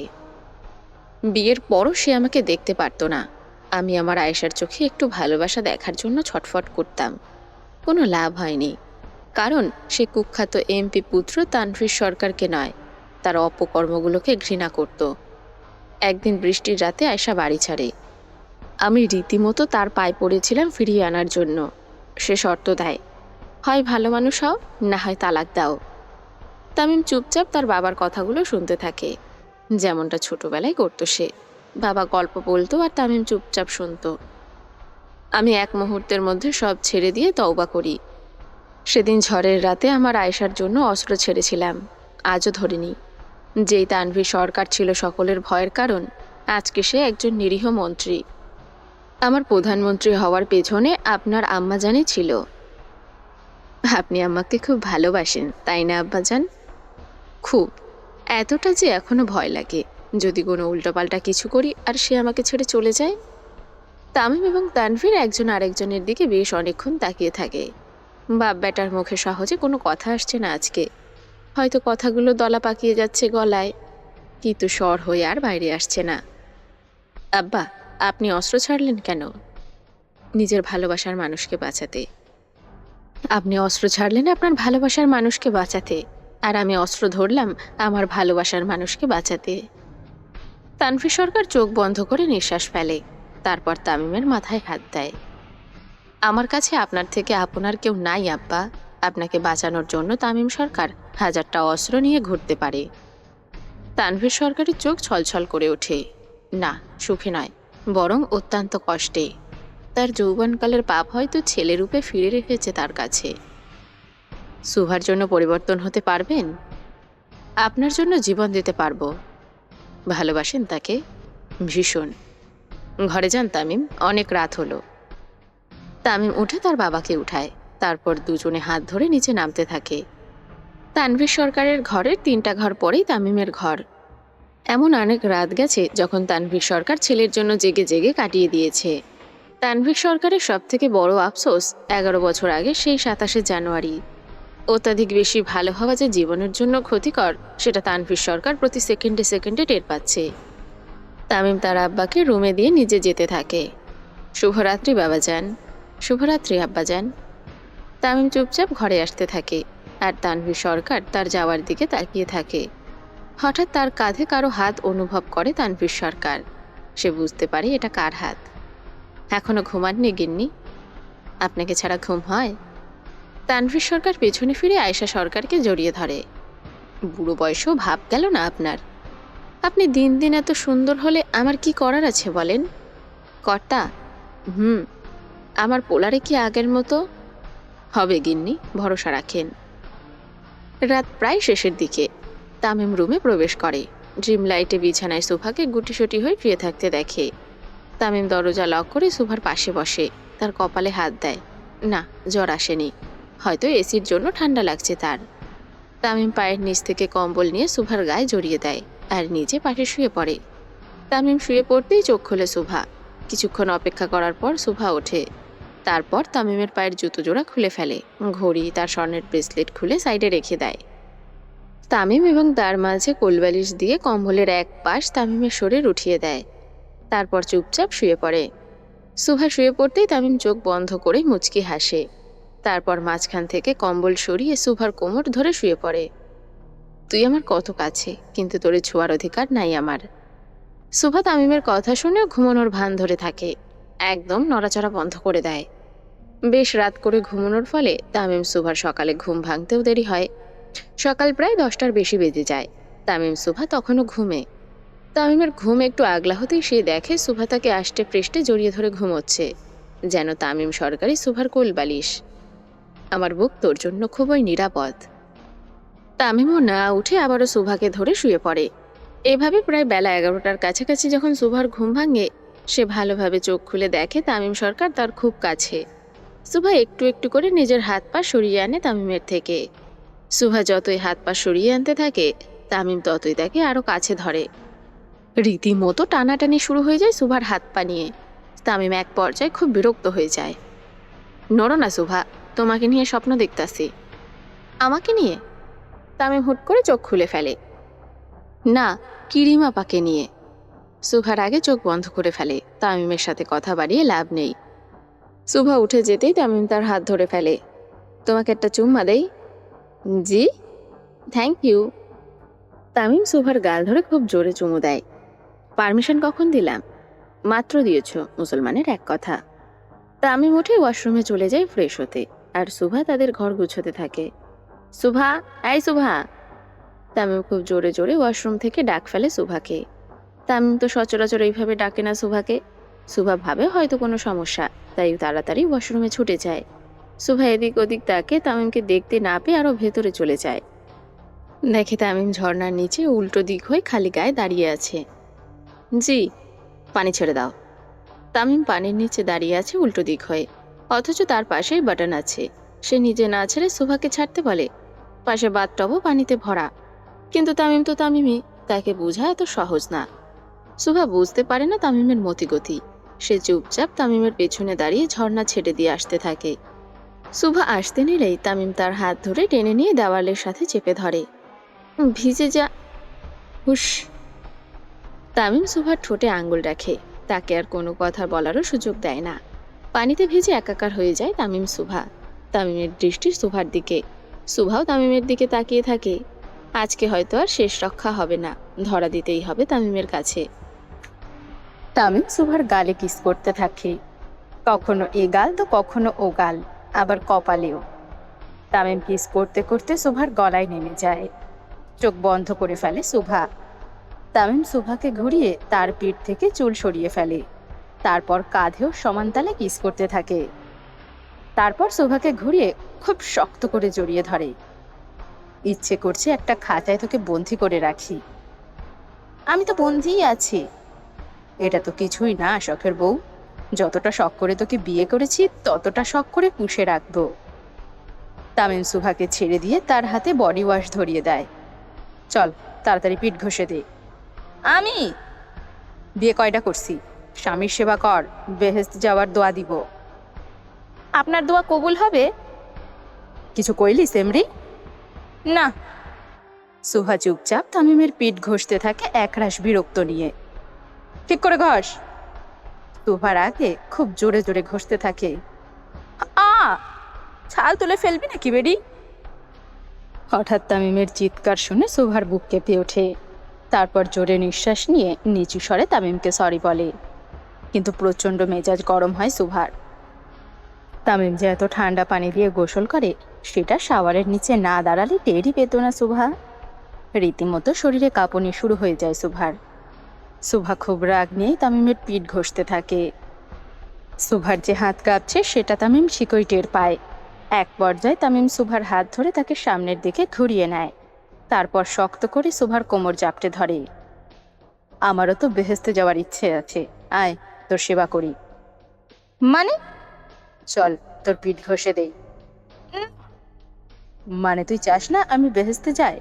বিয়ের পরও সে আমাকে দেখতে পারত না। আমি আমার আয়েশার চোখে একটু ভালোবাসা দেখার জন্য ছটফট করতাম। কোনো লাভ হয়নি, কারণ সে কুখ্যাত এমপি পুত্র তানভীর সরকারকে নয়, তার অপকর্মগুলোকে ঘৃণা করত। একদিন বৃষ্টির রাতে আয়েশা বাড়ি ছাড়ে। আমি রীতিমতো তার পায়ে পড়েছিলাম ফিরিয়ে আনার জন্য। সে শর্ত দেয়, হয় ভালো মানুষ হও, না হয় তালাক দাও। তামিম চুপচাপ তার বাবার কথাগুলো শুনতে থাকে, যেমনটা ছোটবেলায় করত সে। বাবা গল্প বলতো আর তামিম চুপচাপ শুনতো। আমি এক মুহূর্তের মধ্যে সব ছেড়ে দিয়ে তওবা করি। সেদিন ঝড়ের রাতে আমার আয়েশার জন্য অস্ত্র ছেড়েছিলাম, আজও ধরিনি। যেই তানভীর সরকার ছিল সকলের ভয়ের কারণ, আজকে সে একজন নিরীহ মন্ত্রী। আমার প্রধানমন্ত্রী হওয়ার পেছনে আপনার আম্মাজানই ছিল। আপনি আম্মাকে খুব ভালোবাসেন, তাই না আব্বাজান? খুব। এতটা যে এখনো ভয় লাগে, যদি কোনো উল্টোপাল্টা কিছু করি আর সে আমাকে ছেড়ে চলে যায়। তামিম এবং তানভীর একজন আরেকজনের দিকে বেশ অনেকক্ষণ তাকিয়ে থাকে। বাপ বেটার মুখে সহজে কোনো কথা আসছে না আজকে। হয়তো কথাগুলো দলা পাকিয়ে যাচ্ছে গলায়, কিন্তু স্বর হয়ে আর বাইরে আসছে না। আব্বা, আপনি অস্ত্র ছাড়লেন কেন? নিজের ভালোবাসার মানুষকে বাঁচাতে। আপনি অস্ত্র ছাড়লেন আপনার ভালোবাসার মানুষকে বাঁচাতে, আর আমি অস্ত্র ধরলাম আমার ভালোবাসার মানুষকে বাঁচাতে। তানভীর সরকার চোখ বন্ধ করে নিঃশ্বাস ফেলে, তারপর তামিমের মাথায় হাত দেয়। আমার কাছে আপনার থেকে আপনার কেউ নাই আব্বা। আপনাকে বাঁচানোর জন্য তামিম সরকার 1000টা অস্ত্র নিয়ে ঘুরতে পারে। তানভীর সরকারের চোখ ছলছল করে ওঠে। না, সুখে নয়, বরং অত্যন্ত কষ্টে। তার যৌবনকালের পাপ হয়তো ছেলে রূপে ফিরে রেখেছে তার কাছে। সুভার জন্য পরিবর্তন হতে পারবেন? আপনার জন্য জীবন দিতে পারবো। ভালোবাসেন তাকে? ভীষণ। ঘরে যান তামিম, অনেক রাত হলো। তামিম উঠে তার বাবাকে উঠায়, তারপর দুজনে হাত ধরে নিচে নামতে থাকে। তানভীর সরকারের ঘরের 3টা ঘর পরেই তামিমের ঘর। এমন অনেক রাত গেছে যখন তানভীর সরকার ছেলের জন্য জেগে জেগে কাটিয়ে দিয়েছে। তানভীর সরকারের সবথেকে বড় আফসোস, 11 বছর আগে সেই 27শে জানুয়ারি। অত্যাধিক বেশি ভালো হওয়া যে জীবনের জন্য ক্ষতিকর, সেটা তানভীর সরকার প্রতি সেকেন্ডে সেকেন্ডে টের পাচ্ছে। তামিম তার আব্বাকে রুমে দিয়ে নিজে যেতে থাকে। শুভরাত্রি বাবাজান। শুভরাত্রি আব্বাজান। তামিম চুপচাপ ঘরে আসতে থাকে, আর তানভীর সরকার তার যাওয়ার দিকে তাকিয়ে থাকে। হঠাৎ তার কাঁধে কারো হাত অনুভব করে তানভীর সরকার। সে বুঝতে পারে এটা কার হাত। এখনো ঘুমাননি গিন্নি? আপনাকে ছাড়া ঘুম হয়? তানভীর সরকার পেছনে ফিরে আয়েশা সরকারকে জড়িয়ে ধরে। বুড়ো বয়সেও ভাব গেল না আপনার? আপনি দিন দিন এত সুন্দর হলে আমার কি করার আছে বলেন? কর্তা? আমার পোলারে কি আগের মতো হবে গিন্নি, ভরসা রাখেন। রাত প্রায় শেষের দিকে তামিম রুমে প্রবেশ করে। ড্রিম লাইটে বিছানায় সুভাকে গুটিসুটি হয়ে শুয়ে থাকতে দেখে। তামিম দরজা লক করে সুভার পাশে বসে, তার কপালে হাত দেয়। না, জ্বর আসেনি, হয়তো এসির জন্য ঠান্ডা লাগছে তার। তামিম পায়ের নিচ থেকে কম্বল নিয়ে সুভার গায়ে জড়িয়ে দেয় আর নিজে পাশে শুয়ে পড়ে। তামিম শুয়ে পড়তেই চোখ খোলে সুভা। কিছুক্ষণ অপেক্ষা করার পর সুভা ওঠে। তারপর তামিমের পায়ের জুতো জোড়া খুলে ফেলে, ঘড়ি, তার স্বর্ণের ব্রেসলেট খুলে সাইডে রেখে দেয়। তামিম এবং তার মাঝে কোলবালিশ দিয়ে কম্বলের এক পাশ তামিমের শরীর উঠিয়ে দেয়, তারপর চুপচাপ শুয়ে পড়ে। সুভা শুয়ে পড়তেই তামিম চোখ বন্ধ করে মুচকি হাসে। তারপর মাঝখান থেকে কম্বল সরিয়ে সুভার কোমর ধরে শুয়ে পড়ে। তুই আমার কত কাছে, কিন্তু তোরে ছোঁয়ার অধিকার নাই আমার। সুভা তামিমের কথা শুনেও ঘুমানোর ভান ধরে থাকে, একদম নড়াচড়া বন্ধ করে দেয়। বেশ রাত করে ঘুমানোর ফলে তামিম সুভার সকালে ঘুম ভাঙতেও দেরি হয়। সকাল প্রায় 10টার বেশি বেজে যায়। তামিম সুভা তখনও ঘুমে। তামিমের ঘুম একটু আগলা হতেই সে দেখে সুভা তাকে আষ্টে পৃষ্ঠে জড়িয়ে ধরে ঘুমোচ্ছে, যেন তামিম সরকারি সুভার কোলবালিশ। আমার বুক তোর জন্য খুবই নিরাপদ। তামিমও না উঠে আবারও সুভাকে ধরে শুয়ে পড়ে। এভাবে প্রায় বেলা 11টার কাছাকাছি যখন সুভার ঘুম ভাঙে, সে ভালোভাবে চোখ খুলে দেখে তামিম সরকার তার খুব কাছে। সুভা একটু একটু করে নিজের হাত পা সরিয়ে আনে তামিমের থেকে। সুভা যতই হাত পা সরিয়ে আনতে থাকে, তামিম ততই তাকে আরো কাছে ধরে। রীতিমতো টানাটানি শুরু হয়ে যায় সুভার হাত পা নিয়ে। তামিম এক পর্যায়ে খুব বিরক্ত হয়ে যায়। নড়ো না সুভা, তোমাকে নিয়ে স্বপ্ন দেখতাছি। আমাকে নিয়ে? তামিম হুট করে চোখ খুলে ফেলে। না, কিরিমা পাকে নিয়ে। সুভার আগে চোখ বন্ধ করে ফেলে। তামিমের সাথে কথা বাড়িয়ে লাভ নেই। সুভা উঠে যেতেই তামিম তার হাত ধরে ফেলে। তোমাকে একটা চুম্মা দেই? জি, থ্যাংক ইউ। তামিম সুভার গাল ধরে খুব জোরে চুমু দেয়। পারমিশন কখন দিলাম? মাত্র দিয়েছ, মুসলমানের এক কথা। তামিম উঠে ওয়াশরুমে চলে যায় ফ্রেশ হতে, আর সুভা তাদের ঘর গুছোতে থাকে। সুভা, এই সুভা! তামিম খুব জোরে জোরে ওয়াশরুম থেকে ডাক ফেলে সুভাকে। তামিম তো সচরাচর এইভাবে ডাকে না সুভাকে। সুভা ভাবে হয়তো কোনো সমস্যা, তাই তাড়াতাড়ি ওয়াশরুমে ছুটে যায়। সুভা এদিক ওদিক তাকে তামিমকে দেখতে না পেয়ে আরো ভেতরে চলে যায়। দেখে তামিম ঝর্ণার নিচে উল্টো দিক হয়ে খালি গায়ে দাঁড়িয়ে আছে। জি, পানি ছেড়ে দাও। তামিম পানির নিচে দাঁড়িয়ে আছে উল্টো দিক হয়ে, অথচ তার পাশেই বাটন আছে। সে নিজে না ছেড়ে সুভাকে ছাড়তে বলে। পাশে বাথটবও পানিতে ভরা, কিন্তু তামিম তো তামিমই, তাকে বোঝা এত সহজ না। সুভা বুঝতে পারে না তামিমের মতিগতি। সে চুপচাপ তামিমের পেছনে দাঁড়িয়ে ঝর্ণা ছেড়ে দিয়ে আসতে থাকে। সুভা আসতে নিলেই তামিম তার হাত ধরে টেনে নিয়ে দেওয়ালের সাথে চেপে ধরে। ভিজে যা। হুস। তামিম সুভার ঠোঁটে আঙ্গুল রাখে, তাকে আর কোনো কথা বলারও সুযোগ দেয় না। পানিতে ভিজে একাকার হয়ে যায় তামিম সুভা। তামিমের দৃষ্টি সুভার দিকে। সুভাও তামিমের দিকে তাকিয়ে থাকে। আজকে হয়তো আর শেষ রক্ষা হবে না, ধরা দিতেই হবে তামিমের কাছে। তামিম সুভার গালে কিস করতে থাকে, কখনো এ গাল তো কখনো ও গাল, আবার কপালেও। তামিম কিস করতে করতে সুভার গলায় নেমে যায়। চোখ বন্ধ করে ফেলে সুভা। তামিম সুভাকে ঘুরিয়ে তার পিঠ থেকে চুল সরিয়ে ফেলে, তারপর কাঁধেও সমান তালে কিস করতে থাকে। তারপর সুভাকে ঘুরিয়ে খুব শক্ত করে জড়িয়ে ধরে। ইচ্ছে করছে একটা খাঁচায় তোকে বন্দি করে রাখি। আমি তো বন্দিই আছি। এটা তো কিছুই না শখের বউ, যতটা শখ করে তোকে বিয়ে করেছি ততটা শখ করে পুষে রাখবো। তামিম সুভাকে ছেড়ে দিয়ে তার হাতে বডি ওয়াশ ধরিয়ে দেয়। চল তাড়াতাড়ি পিঠ ঘষে দে। আমি বিয়ে কয়টা করছি? স্বামীর সেবা কর, বেহেশত যাওয়ার দোয়া দিব। আপনার দোয়া কবুল হবে? কিছু কইলি সেমরি? না। সুভা চুপচাপ তামিমের পিঠ ঘষতে থাকে একরাশ বিরক্ত নিয়ে। ঠিক করে ঘষ। সুভার আগে খুব জোরে জোরে ঘষতে থাকে। আ ছাল তুলে ফেলবি নাকি বেডি? হঠাৎ তামিমের চিৎকার শুনে সুভার বুক কেঁপে ওঠে। তারপর জোরে নিঃশ্বাস নিয়ে নিচু স্বরে তামিমকে সরি বলে, কিন্তু প্রচণ্ড মেজাজ গরম হয় সুভার। তামিম যে এত ঠান্ডা পানি দিয়ে গোসল করে সেটা শাওয়ারের নিচে না দাঁড়ালে টেরই পেত না সুভা। রীতিমতো শরীরে কাঁপুনি শুরু হয়ে যায় সুভার। সুভা খুব রাগ নিয়েই তামিমের পিঠ ঘষতে থাকে। সুভার যে হাত কাঁপছে সেটা তামিম শিকই টের পায়। এক পর্যায়ে তামিম সুভার হাত ধরে তাকে সামনের দিকে ঘুরিয়ে নেয়। তারপর শক্ত করে সুভার কোমর জাপটে ধরে। আমারও তো বেহেশতে যাওয়ার ইচ্ছে আছে, আয় তোর সেবা করি। মানে? চল তোর পিঠ ঘষে দেই। মানে তুই চাস না আমি বেহেশতে যাই?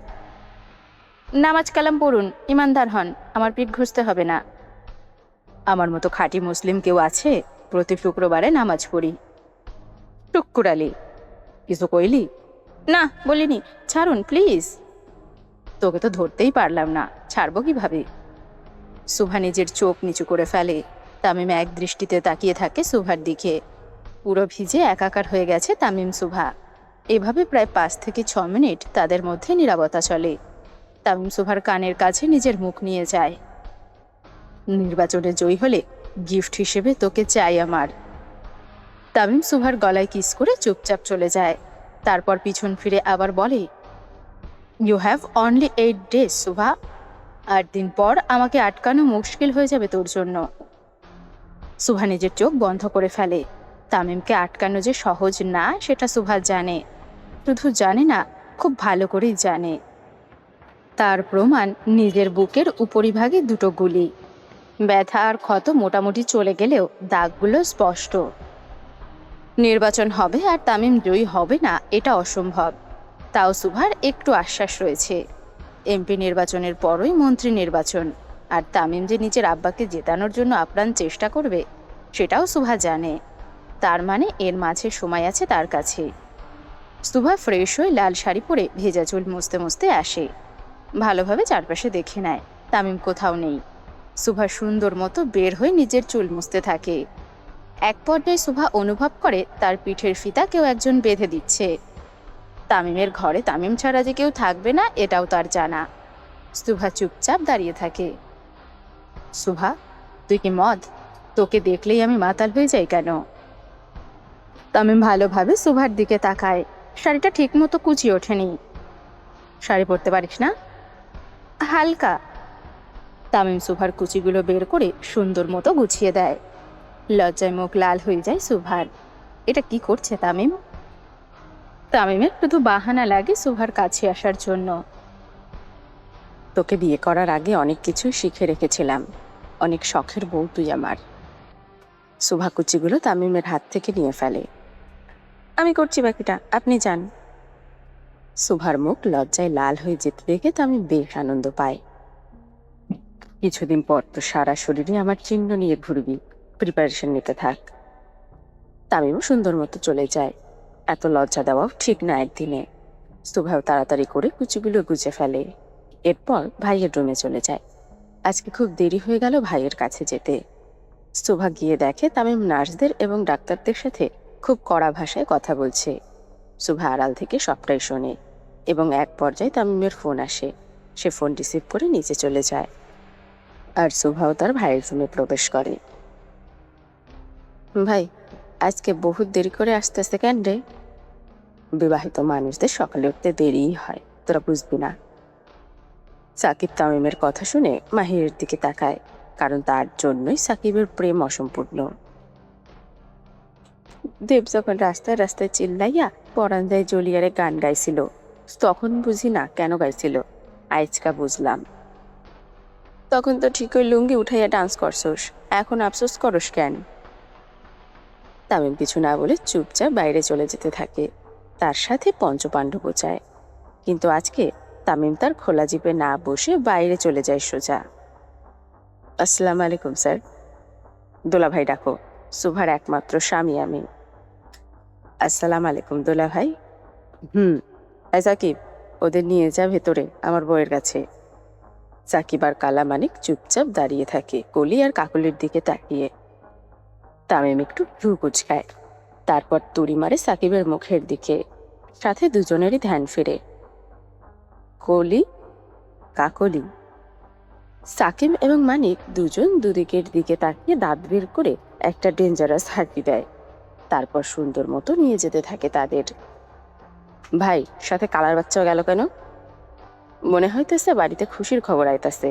নামাজ কালাম পড়ুন, ইমানদার হন, আমার পিঠ ঘষতে হবে না। আমার মতো খাঁটি মুসলিম কেউ আছে? প্রতি শুক্রবারে নামাজ পড়ি। টুক্কুর আলী, কিছু কইলি? না বলিনি, ছাড়ুন প্লিজ। তোকে তো ধরতেই পারলাম না, ছাড়বো কিভাবে? সুভা নিজের চোখ নিচু করে ফেলে। তামিম এক দৃষ্টিতে তাকিয়ে থাকে সুভার দিকে। পুরো ভিজে একাকার হয়ে গেছে তামিম সুভা। এভাবে প্রায় 5 থেকে 6 মিনিট তাদের মধ্যে নীরবতা চলে। তামিম সুভার কানের কাছে নিজের মুখ নিয়ে যায়। নির্বাচনে জয়ী হলে গিফট হিসেবে তোকে চাই আমার। তামিম সুভার গলায় কিস করে চুপচাপ চলে যায়। তারপর পিছন ফিরে আবার বলে, you have only 8 days Shubha. 8 দিন পর আমাকে আটকানো মুশকিল হয়ে যাবে তোর জন্য। সুভা নিজের চোখ বন্ধ করে ফেলে। তামিমকে আটকানো যে সহজ না সেটা সুভা জানে, শুধু জানে না, খুব ভালো করেই জানে। তার প্রমাণ নিজের বুকের উপরিভাগে দুটো গুলি। ব্যথা আর ক্ষত মোটামুটি চলে গেলেও দাগগুলো স্পষ্ট। নির্বাচন হবে আর তামিম জয়ী হবে না এটা অসম্ভব। তাও সুভার একটু আশ্বাস রয়েছে। এমপি নির্বাচনের পরই মন্ত্রী নির্বাচন, আর তামিম যে নিজের আব্বাকে জেতানোর জন্য আপ্রাণ চেষ্টা করবে সেটাও সুভা জানে। তার মানে এর মাঝে সময় আছে তার কাছে। সুভা ফ্রেশ হয়ে লাল শাড়ি পরে ভেজা চুল মুছতে মুছতে আসে। ভালোভাবে চারপাশে দেখে নেয় তামিম কোথাও নেই। সুভা সুন্দর মতো বের হয়ে নিজের চুল মুছতে থাকে। এক পর্যায়ে সুভা অনুভব করে তার পিঠের ফিতা কেউ একজন বেঁধে দিচ্ছে। তামিমের ঘরে তামিম ছাড়া যে কেউ থাকবে না এটাও তার জানা। সুভা চুপচাপ দাঁড়িয়ে থাকে। সুভা, তুই কি মদ? তোকে দেখলেই আমি মাতাল হয়ে যাই কেন? তামিম ভালোভাবে সুভার দিকে তাকায়। শাড়িটা ঠিক মতো কুচিয়ে ওঠেনি। শাড়ি পরতে পারিস না? হালকা। তামিম সুভার কুচিগুলো বের করে সুন্দর মতো গুছিয়ে দেয়। লজ্জায় মুখ লাল হয়ে যায় সুভার। এটা কি করছে তামিম? তামিমের শুধু বাহানা লাগে সুভার কাছে আসার জন্য। তোকে বিয়ে করার আগে অনেক কিছু শিখে রেখেছিলাম। অনেক শখের বউ তুই আমার। সুভা কুচিগুলো তামিমের হাত থেকে নিয়ে ফেলে। আমি করছি বাকিটা, আপনি যান। সুভার মুখ লজ্জায় লাল হয়ে যেতে দেখে তামিম বেশ আনন্দ পায়। কিছুদিন পর তো সারা শরীরে আমার চিহ্ন নিয়ে ঘুরবি, প্রিপারেশন নিতে থাক। তামিমও সুন্দর মতো চলে যায়। এত লজ্জা দেওয়াও ঠিক না একদিনে। সুভাও তাড়াতাড়ি করে কুচিগুলো গুজে ফেলে। এরপর ভাইয়ের রুমে চলে যায়। আজকে খুব দেরি হয়ে গেল ভাইয়ের কাছে যেতে। সুভা গিয়ে দেখে তামিম নার্সদের এবং ডাক্তারদের সাথে খুব কড়া ভাষায় কথা বলছে। সুভা আড়াল থেকে সবটাই শোনে এবং এক পর্যায়ে তামিমের ফোন আসে। সে ফোন রিসিভ করে নিচে চলে যায়, আর সুভাও তার ভাইয়ের রুমে প্রবেশ করে। ভাই, আজকে বহুত দেরি করে আসতেছে কেন রে? বিবাহিত মানুষদের সকালে উঠতে দেরিই হয়, তোরা বুঝবি না। সাকিব তামিমের কথা শুনে মাহিরের দিকে তাকায়, কারণ তার জন্যই সাকিবের প্রেম অসম্পূর্ণ। দেব যখন রাস্তায় রাস্তায় চিল্লাইয়া পরান্দায় জলিয়ারে গান গাইছিল, তখন বুঝি না কেন গাইছিল, আজকা বুঝলাম। তখন তো ঠিকই লুঙ্গি উঠাইয়া ডান্স করছস, এখন আফসোস করস কেন? তামিম কিছু না বলে চুপচাপ বাইরে চলে যেতে থাকে। তার সাথে পঞ্চপাণ্ডব চায়, কিন্তু আজকে তামিম তার খোলা জিপে না বসে বাইরে চলে যায় সোজা। আসসালামু আলাইকুম স্যার। দোলা ভাই ডাকো, সুভার একমাত্র স্বামী আমি। আসসালাম আলাইকুম দোলা ভাই। সাকিব, ওদের নিয়ে যা ভেতরে আমার বউয়ের কাছে। সাকিব আর কালা মানিক চুপচাপ দাঁড়িয়ে থাকে কলি আর কাকলির দিকে তাকিয়ে। তামিম একটু ভ্রু কুচকায়, তারপর তুড়ি মারে সাকিবের মুখের দিকে। সাথে দুজনেরই ধ্যান ফিরে। কলি, কাকলি। সাকিব এবং মানিক দুজন দুদিকের দিকে তাকিয়ে দাঁত বের করে একটা ডেঞ্জারাস হাঁকি দেয়। তারপর সুন্দর মতো নিয়ে যেতে থাকে তাদের। ভাই, সাথে কালার বাচ্চাও গেল কেন? মনে হইতেছে বাড়িতে খুশির খবর আইতাছে।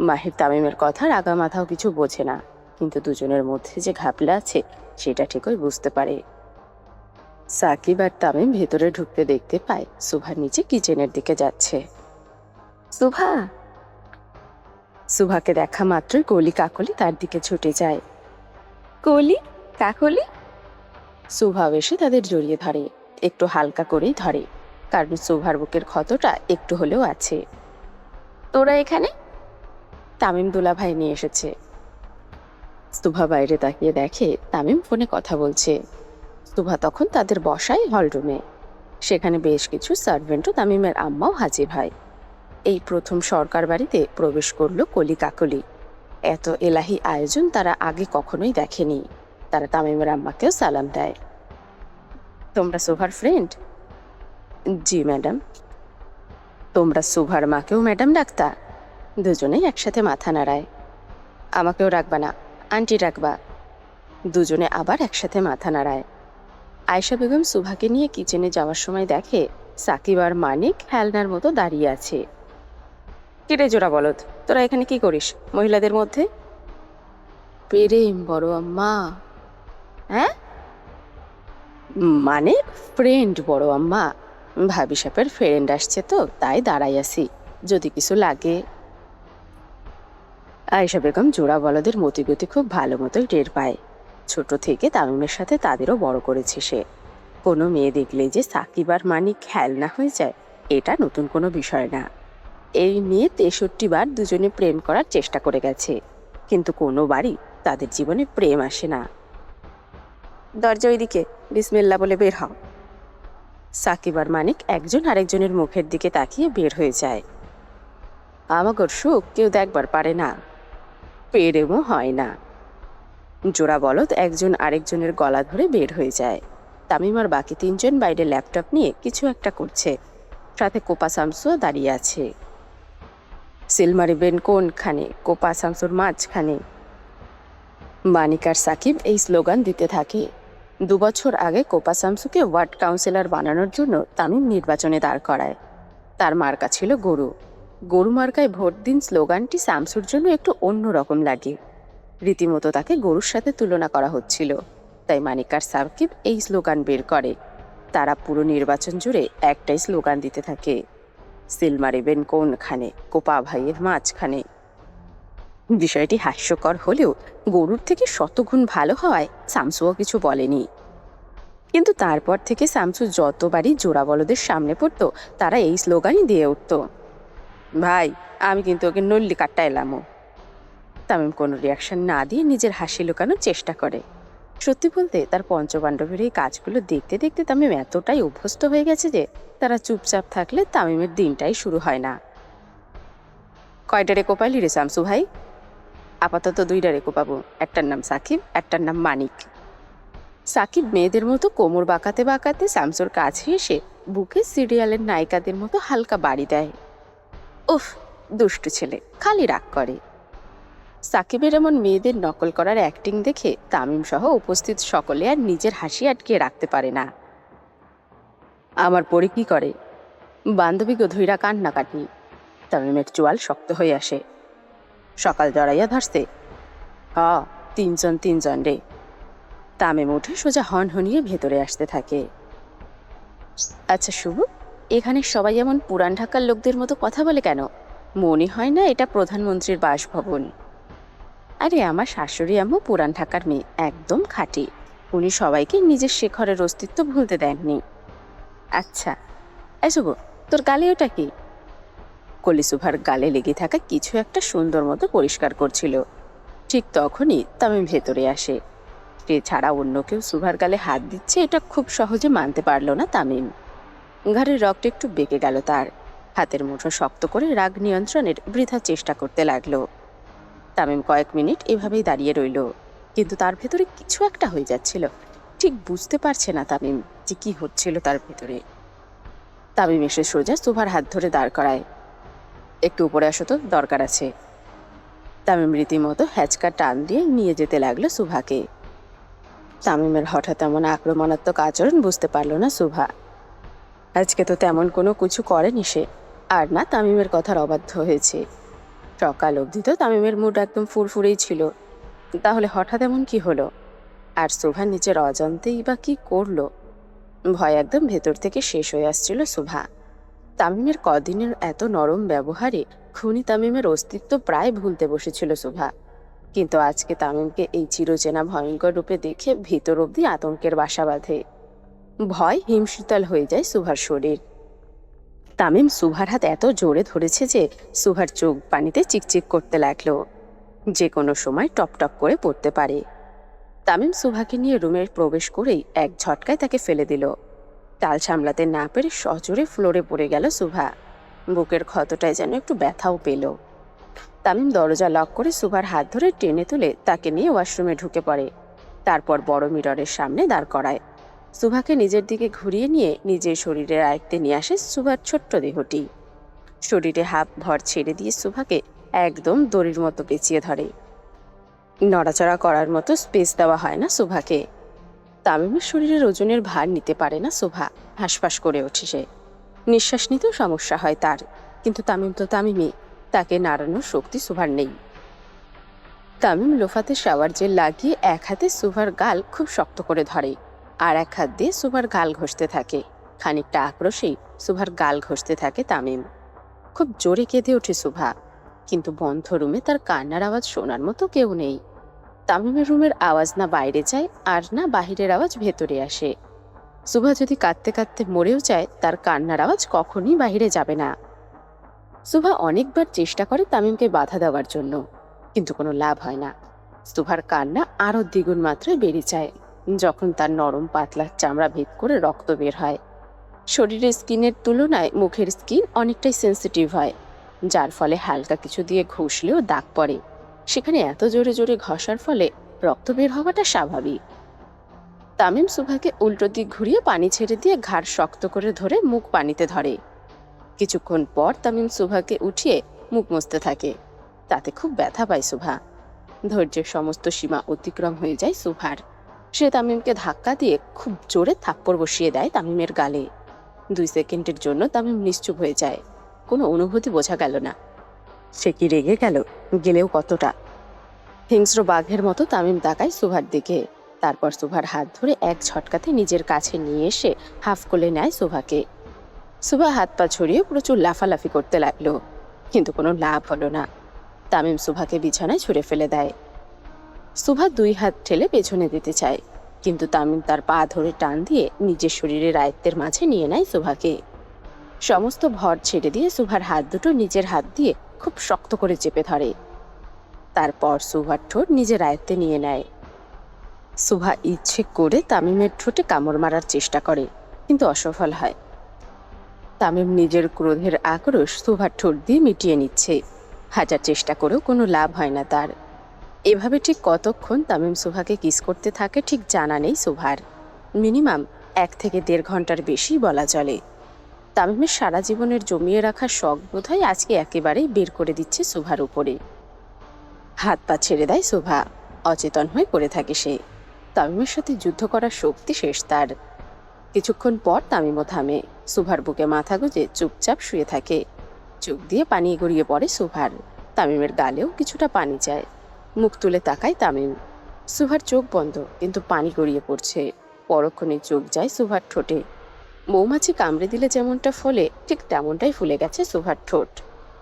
মাহির তামিমের কথার আগা মাথাও কিছু বোঝে না, কিন্তু দুজনের মধ্যে যে ঘাপলা আছে সেটা ঠিকই বুঝতে পারে। সাকিব আর তামিম ভেতরে ঢুকতে দেখতে পায় সুভা নিচে কিচেনের দিকে যাচ্ছে। সুভা! সুভাকে দেখা মাত্রই কলি কাকলি তার দিকে ছুটে যায়। কলি, কাকলি! সুভাও এসে তাদের জড়িয়ে ধরে, একটু হালকা করেই ধরে, কারণ সুভার বুকের ক্ষতটা একটু হলেও আছে। তোরা এখানে? তামিম দুলা ভাই নিয়ে এসেছে। সুভা বাইরে তাকিয়ে দেখে তামিম ফোনে কথা বলছে। সুভা তখন তাদের বসায় হলরুমে। সেখানে বেশ কিছু সার্ভেন্টও তামিমের আম্মাও হাজির হয়। এই প্রথম সরকার বাড়িতে প্রবেশ করলো কলি কাকলি। এত এলাহি আয়োজন তারা আগে কখনোই দেখেনি। তারা তামিমের আম্মাকেও সালাম দেয়। তোমরা সুভার ফ্রেন্ড? জি ম্যাডাম। তোমরা সুভার মাকেও ম্যাডাম ডাকতা? দুজনেই একসাথে মাথা নাড়ায়। আমাকেও রাখবা না, আন্টি রাখবা। দুজনে আবার একসাথে মাথা নাড়ায়। আয়েশা বেগম সুভাকে নিয়ে কিচেনে যাওয়ার সময় দেখে সাকিব আর মানিক খেলনার মতো দাঁড়িয়ে আছে। কিরে জোড়া বলদ, তোরা এখানে কি করিস মহিলাদের মধ্যে? প্রেম বড় আম্মা। হ্যাঁ? মানে ফ্রেন্ড বড় আম্মা। ভাবি সাপের ফ্রেন্ড আসছে তো তাই দাঁড়াই আছি। যদি কিছু লাগে। আয়েশা বেগম জোড়া বলদের মতিগতি খুব ভালো মতোই টের পায়। ছোট থেকে তামিমের সাথে তাদেরও বড় করেছে সে। কোনো মেয়ে দেখলেই যে সাকিব আর মানিক খেলনা হয়ে যায়, এটা নতুন কোনো বিষয় না। এই নিয়ে 63 বার দুজনে প্রেম করার চেষ্টা করে গেছে, কিন্তু কোনোবারই তাদের জীবনে প্রেম আসে না। দরজা ওইদিকে, বিসমিল্লা বলে বের হও। সাকিব আর মানিক একজন আরেকজনের মুখের দিকে তাকিয়ে বের হয়ে যায়। আমাগর সুখ কেউ দেখবার পারে না, প্রেমও হয় না। জোড়া বলদ একজন আরেকজনের গলা ধরে বের হয়ে যায়। তামিম আর বাকি তিনজন বাইরে ল্যাপটপ নিয়ে কিছু একটা করছে, সাথে কোপা শামসুও দাঁড়িয়ে আছে। সিল মারিবেন কোনখানে, কোপা শামসুর মাঝখানে। মানিক আর সাকিব এই স্লোগান দিতে থাকে। 2 বছর আগে কোপা শামসুকে ওয়ার্ড কাউন্সিলর বানানোর জন্য তামিম নির্বাচনে দাঁড় করায়। তার মার্কা ছিল গরু। গরু মার্কায় ভোট দিন স্লোগানটি শামসুর জন্য একটু অন্যরকম লাগে। রীতিমতো তাকে গরুর সাথে তুলনা করা হচ্ছিল, তাই মানিক আর সাকিব এই স্লোগান বের করে। তারা পুরো নির্বাচন জুড়ে একটাই স্লোগান দিতে থাকে, সিল মারিবেন কোনখানে, কোপা ভাইয়ের মাঝখানে। বিষয়টি হাস্যকর হলেও গরুর থেকে শতগুণ ভালো হওয়ায় শামসুও কিছু বলেনি। কিন্তু তারপর থেকে শামসু যতবারই জোড়া বলদের সামনে পড়তো, তারা এই স্লোগানই দিয়ে উঠত, ভাই আমি কিন্তু ওকে নল্লি কাটটা এলামও। তামিম কোনো রিয়াকশন না দিয়ে নিজের হাসি লুকানোর চেষ্টা করে। সত্যি বলতে তার পঞ্চপাণ্ডবের এই কাজগুলো দেখতে দেখতে তামিম এতটাই অভ্যস্ত হয়ে গেছে যে তারা চুপচাপ থাকলে তামিমের দিনটাই শুরু হয় না। কয়টা রেকো পাইলি রে শামসু ভাই? আপাতত 2টা রেকো পাবো, একটার নাম সাকিব, একটার নাম মানিক। সাকিব মেয়েদের মতো কোমর বাঁকাতে বাঁকাতে শামসুর কাছে এসে বুকে সিরিয়ালের নায়িকাদের মতো হালকা বাড়ি দেয়। উফ, দুষ্টু ছেলে, খালি রাগ করে। সাকিবের এমন মেয়েদের নকল করার অ্যাক্টিং দেখে তামিম সহ উপস্থিত সকলে আর নিজের হাসি আটকে রাখতে পারে না। আমার পরি কি করে? বান্ধবীকে ধৈরা কান্নাকাটি। তামিমের চোয়াল শক্ত হয়ে আসে। সকাল জড়াইয়া ধরছে। হ, 3 জন রে। তামিম উঠে সোজা হনহনিয়ে ভেতরে আসতে থাকে। আচ্ছা শুভ, এখানে সবাই এমন পুরান ঢাকার লোকদের মতো কথা বলে কেন? মনে হয় না এটা প্রধানমন্ত্রীর বাসভবন? আরে আমার শাশুড়ি আম্মু পুরান ঢাকার মেয়ে, একদম খাঁটি। উনি সবাইকে নিজের শেখরের অস্তিত্ব ভুলতে দেননি। আচ্ছা, শুভ, তোর গালে ওটা কি? কলি সুভার গালে লেগে থাকা কিছু একটা সুন্দর মতো পরিষ্কার করছিল। ঠিক তখনই তামিম ভেতরে আসে। সে ছাড়া অন্য কেউ সুভার গালে হাত দিচ্ছে এটা খুব সহজে মানতে পারল না তামিম। ঘাড়ের রক্ত একটু বেঁকে গেল তার। হাতের মুঠো শক্ত করে রাগ নিয়ন্ত্রণের বৃথা চেষ্টা করতে লাগলো। তামিম কয়েক মিনিট এভাবেই দাঁড়িয়ে রইল, কিন্তু তার ভেতরে কিছু একটা হয়ে যাচ্ছিল। ঠিক বুঝতে পারছে না তামিম যে কি হচ্ছিল তার ভেতরে। তামিম এসে সোজা সুভার হাত ধরে দাঁড় করায়। একটু উপরে আসো তো, দরকার আছে। তামিম রীতিমতো হ্যাচকা টান দিয়ে নিয়ে যেতে লাগলো সুভাকে। তামিমের হঠাৎ এমন আক্রমণাত্মক আচরণ বুঝতে পারল না সুভা। আজকে তো তেমন কোনো কিছু করেনি সে, আর না তামিমের কথার অবাধ্য হয়েছে। সকাল অবধি তো তামিমের মুড একদম ফুরফুরেই ছিল, তাহলে হঠাৎ এমন কি হলো? আর সুভা নিজের অজান্তেই বা কি করলো? ভয় একদম ভেতর থেকে শেষ হয়ে আসছিল সুভা। তামিমের কদিনের এত নরম ব্যবহারে খুনি তামিমের অস্তিত্ব প্রায় ভুলতে বসেছিল সুভা। কিন্তু আজকে তামিমকে এই চিরচেনা ভয়ঙ্কর রূপে দেখে ভিতর অবধি আতঙ্কের বাসা বাঁধে। ভয় হিমশীতল হয়ে যায় সুভার শরীর। তামিম সুভার হাত এত জোরে ধরেছে যে সুভার চোখ পানিতে চিকচিক করতে লাগলো, যে কোনো সময় টপ টপ করে পড়তে পারে। তামিম সুভাকে নিয়ে রুমে প্রবেশ করেই এক ঝটকায় তাকে ফেলে দিল। তাল সামলাতে না পেরে সজোরে ফ্লোরে পড়ে গেল সুভা। বুকের ক্ষতটায় যেন একটু ব্যথাও পেল। তামিম দরজা লক করে সুভার হাত ধরে টেনে তুলে তাকে নিয়ে ওয়াশরুমে ঢুকে পড়ে। তারপর বড় মিররের সামনে দাঁড় করায়। সুভাকে নিজের দিকে ঘুরিয়ে নিয়ে নিজের শরীরের আয়ত্তে নিয়ে আসে সুভার ছোট্ট দেহটি। শরীরে হাফ ভর ছেড়ে দিয়ে সুভাকে একদম দড়ির মতো পেঁচিয়ে ধরে। নড়াচড়া করার মতো স্পেস দেওয়া হয় না সুভাকে। তামিমের শরীরের ওজনের ভার নিতে পারে না সুভা। হাঁসফাঁস করে ওঠে সে। নিঃশ্বাস নিতেও সমস্যা হয় তার, কিন্তু তামিম তো তামিমই, তাকে নাড়ানোর শক্তি সুভার নেই। তামিম লোফাতে শাওয়ার জেল লাগিয়ে এক হাতে সুভার গাল খুব শক্ত করে ধরে, আর এক হাত দিয়ে সুভার গাল ঘষতে থাকে। খানিকটা আক্রোশেই সুভার গাল ঘষতে থাকে তামিম। খুব জোরে কেঁদে ওঠে শুভা, কিন্তু বন্ধ রুমে তার কান্নার আওয়াজ শোনার মতো কেউ নেই। তামিমের রুমের আওয়াজ না বাইরে যায় আর না বাহিরের আওয়াজ ভেতরে আসে। শুভা যদি কাঁদতে কাঁদতে মরেও যায়, তার কান্নার আওয়াজ কখনই বাহিরে যাবে না। শুভা অনেকবার চেষ্টা করে তামিমকে বাধা দেওয়ার জন্য, কিন্তু কোনো লাভ হয় না। শুভার কান্না আরো দ্বিগুণ মাত্রায় বেড়ে যায় যখন তার নরম পাতলা চামড়া ভেদ করে রক্ত বের হয়। শরীরের স্কিনের তুলনায় মুখের স্কিন অনেকটাই সেন্সিটিভ হয়, যার ফলে হালকা কিছু দিয়ে ঘষলেও দাগ পড়ে। সেখানে এত জোরে জোরে ঘষার ফলে রক্ত বের হওয়াটা স্বাভাবিক। তামিম শুভাকে উল্টো দিক ঘুরিয়ে পানি ছেড়ে দিয়ে ঘাড় শক্ত করে ধরে মুখ পানিতে ধরে। কিছুক্ষণ পর তামিম শুভাকে উঠিয়ে মুখ মুছতে থাকে। তাতে খুব ব্যথা পায় শুভা। ধৈর্যের সমস্ত সীমা অতিক্রম হয়ে যায় শুভার। সে তামিমকে ধাক্কা দিয়ে খুব জোরে থাপ্পড় বসিয়ে দেয় তামিমের গালে। 2 সেকেন্ডের জন্য তামিম নিশ্চুপ হয়ে যায়। কোনো অনুভূতি বোঝা গেল না। সে কি রেগে গেল? গেলেও কতটা? হিংস্র বাঘের মতো তামিম তাকায় শুভার দিকে। তারপর শুভার হাত ধরে এক ঝটকাতে নিজের কাছে নিয়ে এসে হাফ কোলে নেয় শুভাকে। শুভা হাত পা ছড়িয়ে প্রচুর লাফালাফি করতে লাগলো, কিন্তু কোনো লাভ হলো না। তামিম শুভাকে বিছানায় ছুঁড়ে ফেলে দেয়। শুভা 2 হাত ঠেলে পেছনে দিতে চায়, কিন্তু তামিম তার পা ধরে টান দিয়ে নিজের শরীরের আয়ত্তের মাঝে নিয়ে নেয় শুভাকে। সমস্ত ভর ছেড়ে দিয়ে শুভার হাত দুটো নিজের হাত দিয়ে খুব শক্ত করে চেপে ধরে। তারপর শুভার ঠোঁট নিজের আয়ত্তে নিয়ে নেয়। শুভা ইচ্ছে করে তামিমের ঠোঁটে কামড় মারার চেষ্টা করে, কিন্তু অসফল হয়। তামিম নিজের ক্রোধের আক্রোশ শুভার ঠোঁট দিয়ে মিটিয়ে নিচ্ছে। হাজার চেষ্টা করেও কোনো লাভ হয় না তার। এভাবে ঠিক কতক্ষণ তামিম শুভাকে কিস করতে থাকে ঠিক জানা নেই শুভার। মিনিমাম 1 থেকে 1.5 ঘন্টার বেশি বলা চলে। তামিমের সারা জীবনের জমিয়ে রাখা শখ বোধহয় আজকে একেবারেই বের করে দিচ্ছে শুভার উপরে। হাত পা ছেড়ে দেয় শুভা। অচেতন হয়ে পড়ে থাকে সে। তামিমের সাথে যুদ্ধ করার শক্তি শেষ তার। কিছুক্ষণ পর তামিমও থামে। শুভার বুকে মাথা গুঁজে চুপচাপ শুয়ে থাকে। চোখ দিয়ে পানি গড়িয়ে পড়ে শুভার। তামিমের গালেও কিছুটা পানি যায়। মুখ তুলে তাকায় তামিম। শুভার চোখ বন্ধ, কিন্তু পানি গড়িয়ে পড়ছে। পরক্ষণে চোখ যায় শুভার ঠোঁটে। মৌমাছি কামড়ে দিলে যেমনটা ফলে ঠিক তেমনটাই ফুলে গেছে শুভার ঠোঁট,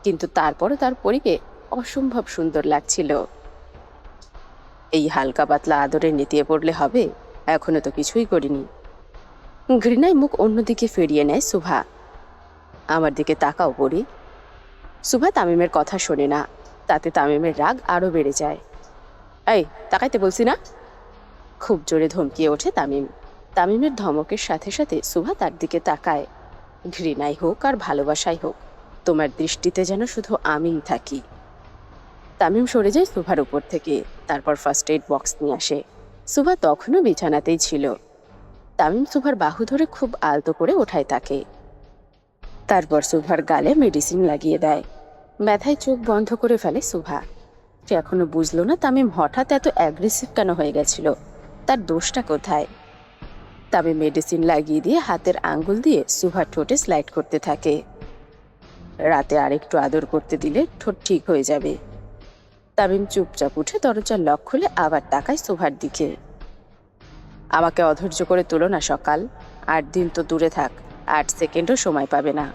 কিন্তু তারপরও তার পরীকে অসম্ভব সুন্দর লাগছিল। এই হালকা পাতলা আদরে নেতিয়ে পড়লে হবে? এখনো তো কিছুই করিনি। ঘৃণায় মুখ অন্যদিকে ফিরিয়ে নেয় শুভা। আমার দিকে তাকাও পরি। শুভা তামিমের কথা শোনে না। তাতে তামিমের রাগ আরো বেড়ে যায়। এই, তাকাইতে বলছি না? খুব জোরে ধমকিয়ে ওঠে তামিম। তামিমের ধমকের সাথে সাথে শুভা তার দিকে তাকায়। ঘৃণাই হোক আর ভালোবাসাই হোক, তোমার দৃষ্টিতে যেন শুধু আমিই থাকি। তামিম সরে যায় শুভার উপর থেকে। তারপর ফার্স্ট এইড বক্স নিয়ে আসে। শুভা তখনও বিছানাতেই ছিল। তামিম শুভার বাহু ধরে খুব আলতো করে ওঠায় তাকে। তারপর শুভার গালে মেডিসিন লাগিয়ে দেয়। ব্যথায় চোখ বন্ধ করে ফেলে শুভা। সে এখনো বুঝলো না তামিম হঠাৎ এত অ্যাগ্রেসিভ কেন হয়ে গেছিল। তার দোষটা কোথায়? তামিম মেডিসিন লাগিয়ে দিয়ে হাতের আঙ্গুল দিয়ে শুভার ঠোঁটে স্লাইড করতে থাকে। রাতে আরেকটু আদর করতে দিলে ঠোঁট ঠিক হয়ে যাবে। তামিম চুপচাপ উঠে দরজার লক খুলে আবার তাকায় শুভার দিকে। আমাকে অধৈর্য করে তোলো না সকাল। 8 দিন তো দূরে থাক, 8 সেকেন্ডও সময় পাবে না।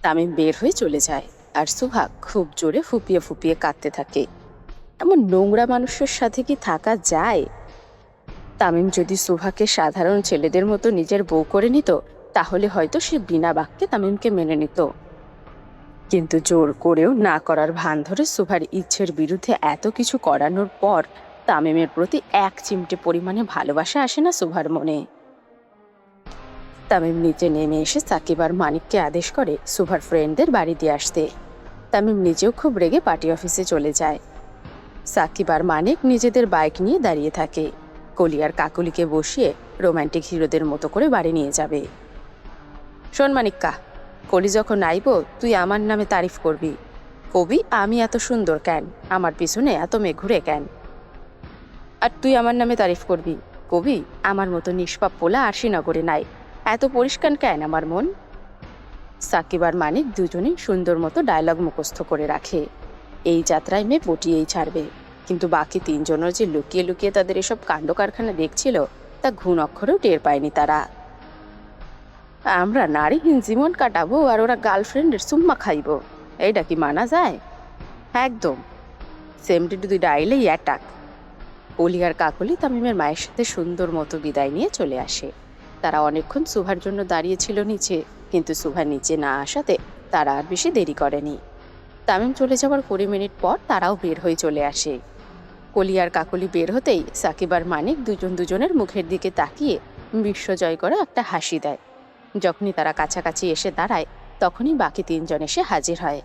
তামিম বের হয়ে চলে যায়, আর শুভা খুব জোরে ফুপিয়ে ফুপিয়ে কাঁদতে থাকে। এমন নোংরা মানুষের সাথে কি থাকা যায়? তামিম যদি শুভাকে সাধারণ ছেলেদের মতো নিজের বউ করে নিত, তাহলে হয়তো সে বিনা বাক্যে তামিমকে মেনে নিত। কিন্তু জোর করেও না করার ভান ধরে শুভার ইচ্ছের বিরুদ্ধে এত কিছু করানোর পর তামিমের প্রতি 1 চিমটে পরিমাণে ভালোবাসা আসে না শুভার মনে। তামিম নিচে নেমে এসে সাকিব আর মানিককে আদেশ করে শুভার ফ্রেন্ডদের বাড়ি দিয়ে আসতে। তামিম নিজেও খুব রেগে পার্টি অফিসে চলে যায়। সাকিব আর মানিক নিজেদের বাইক নিয়ে দাঁড়িয়ে থাকে। কলি আর কাকুলিকে বসিয়ে রোমান্টিক হিরোদের মতো করে বাড়ি নিয়ে যাবে। শোন মানিক্কা, কলি যখন আইব তুই আমার নামে তারিফ করবি। কবি আমি এত সুন্দর কেন, আমার পিছনে এত মেয়ে ঘুরে কেন। আর তুই আমার নামে তারিফ করবি, কবি আমার মতো নিষ্পাপ পোলা আরশিনগরে নাই, এত পরিষ্কার কেন আমার মন। সাকিব আর মানিক দুজনেই সুন্দর মতো ডায়লগ মুখস্থ করে রাখে। এই যাত্রায় মেয়ে পটিয়েই ছাড়বে, কিন্তু বাকি 3 জনের যে লুকিয়ে লুকিয়ে তাদের এসব কাণ্ড কারখানা দেখছিল তা ঘুণ অক্ষরেও টের পায়নি তারা। আমরা নারীহীন জীবন কাটাবো আর ওরা গার্লফ্রেন্ডের সুম্মা খাইবো, এইটা কি মানা যায়? একদম সেমটি টু দি ডাইলেই অ্যাটাক। অলি আর কাকলি তামিমের মায়ের সাথে সুন্দর মতো বিদায় নিয়ে চলে আসে। তারা অনেকক্ষণ সুভার জন্য দাঁড়িয়েছিল নিচে, কিন্তু সুভা নিচে না আসাতে তারা আর বেশি দেরি করেনি। তামিম চলে যাওয়ার 20 মিনিট পর তারাও বের হয়ে চলে আসে। কলি আর কাকলি বের হতেই সাকিব আর মানিক দুজন দুজনের মুখের দিকে তাকিয়ে বিশ্বজয় করে একটা হাসি দেয়। যখনই তারা কাছাকাছি এসে দাঁড়ায় তখনই বাকি 3 জন এসে হাজির হয়।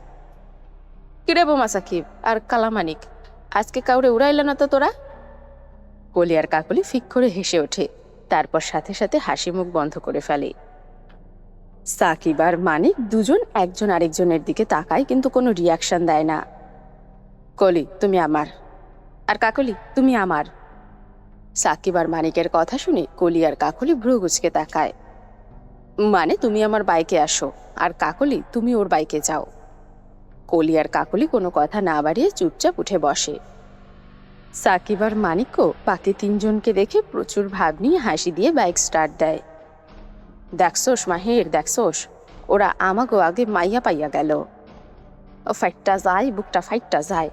কিরে বোমা সাকিব আর কালামানিক, আজকে কাউরে উড়াইল না তো তোরা? কলি আর কাকলি ফিক করে হেসে ওঠে, তারপর সাথে সাথে হাসি মুখ বন্ধ করে ফেলে। সাকিব আর মানিক দুজন একজন আরেকজনের দিকে তাকায়, কিন্তু কোনো রিয়াকশন দেয় না। কলি তুমি আমার, আর কাকলি তুমি আমার। সাকিব আর মানিকের কথা শুনে কলি আর কাকলি ভ্রু কুঁচকে তাকায়। মানে তুমি আমার বাইকে আসো, আর কাকলি তুমি ওর বাইকে যাও। কলি আর কাকলি কোনো কথা না বাড়িয়ে চুপচাপ উঠে বসে। সাকিব আর মানিকও বাকি 3 জনকে দেখে প্রচুর ভাব নিয়ে হাসি দিয়ে বাইক স্টার্ট দেয়। দেখছোস মাহির, দেখছোস, ওরা আমাগো আগে মাইয়া পাইয়া গেল। ফাইটটা যায়, বুকটা ফাইটটা যায়।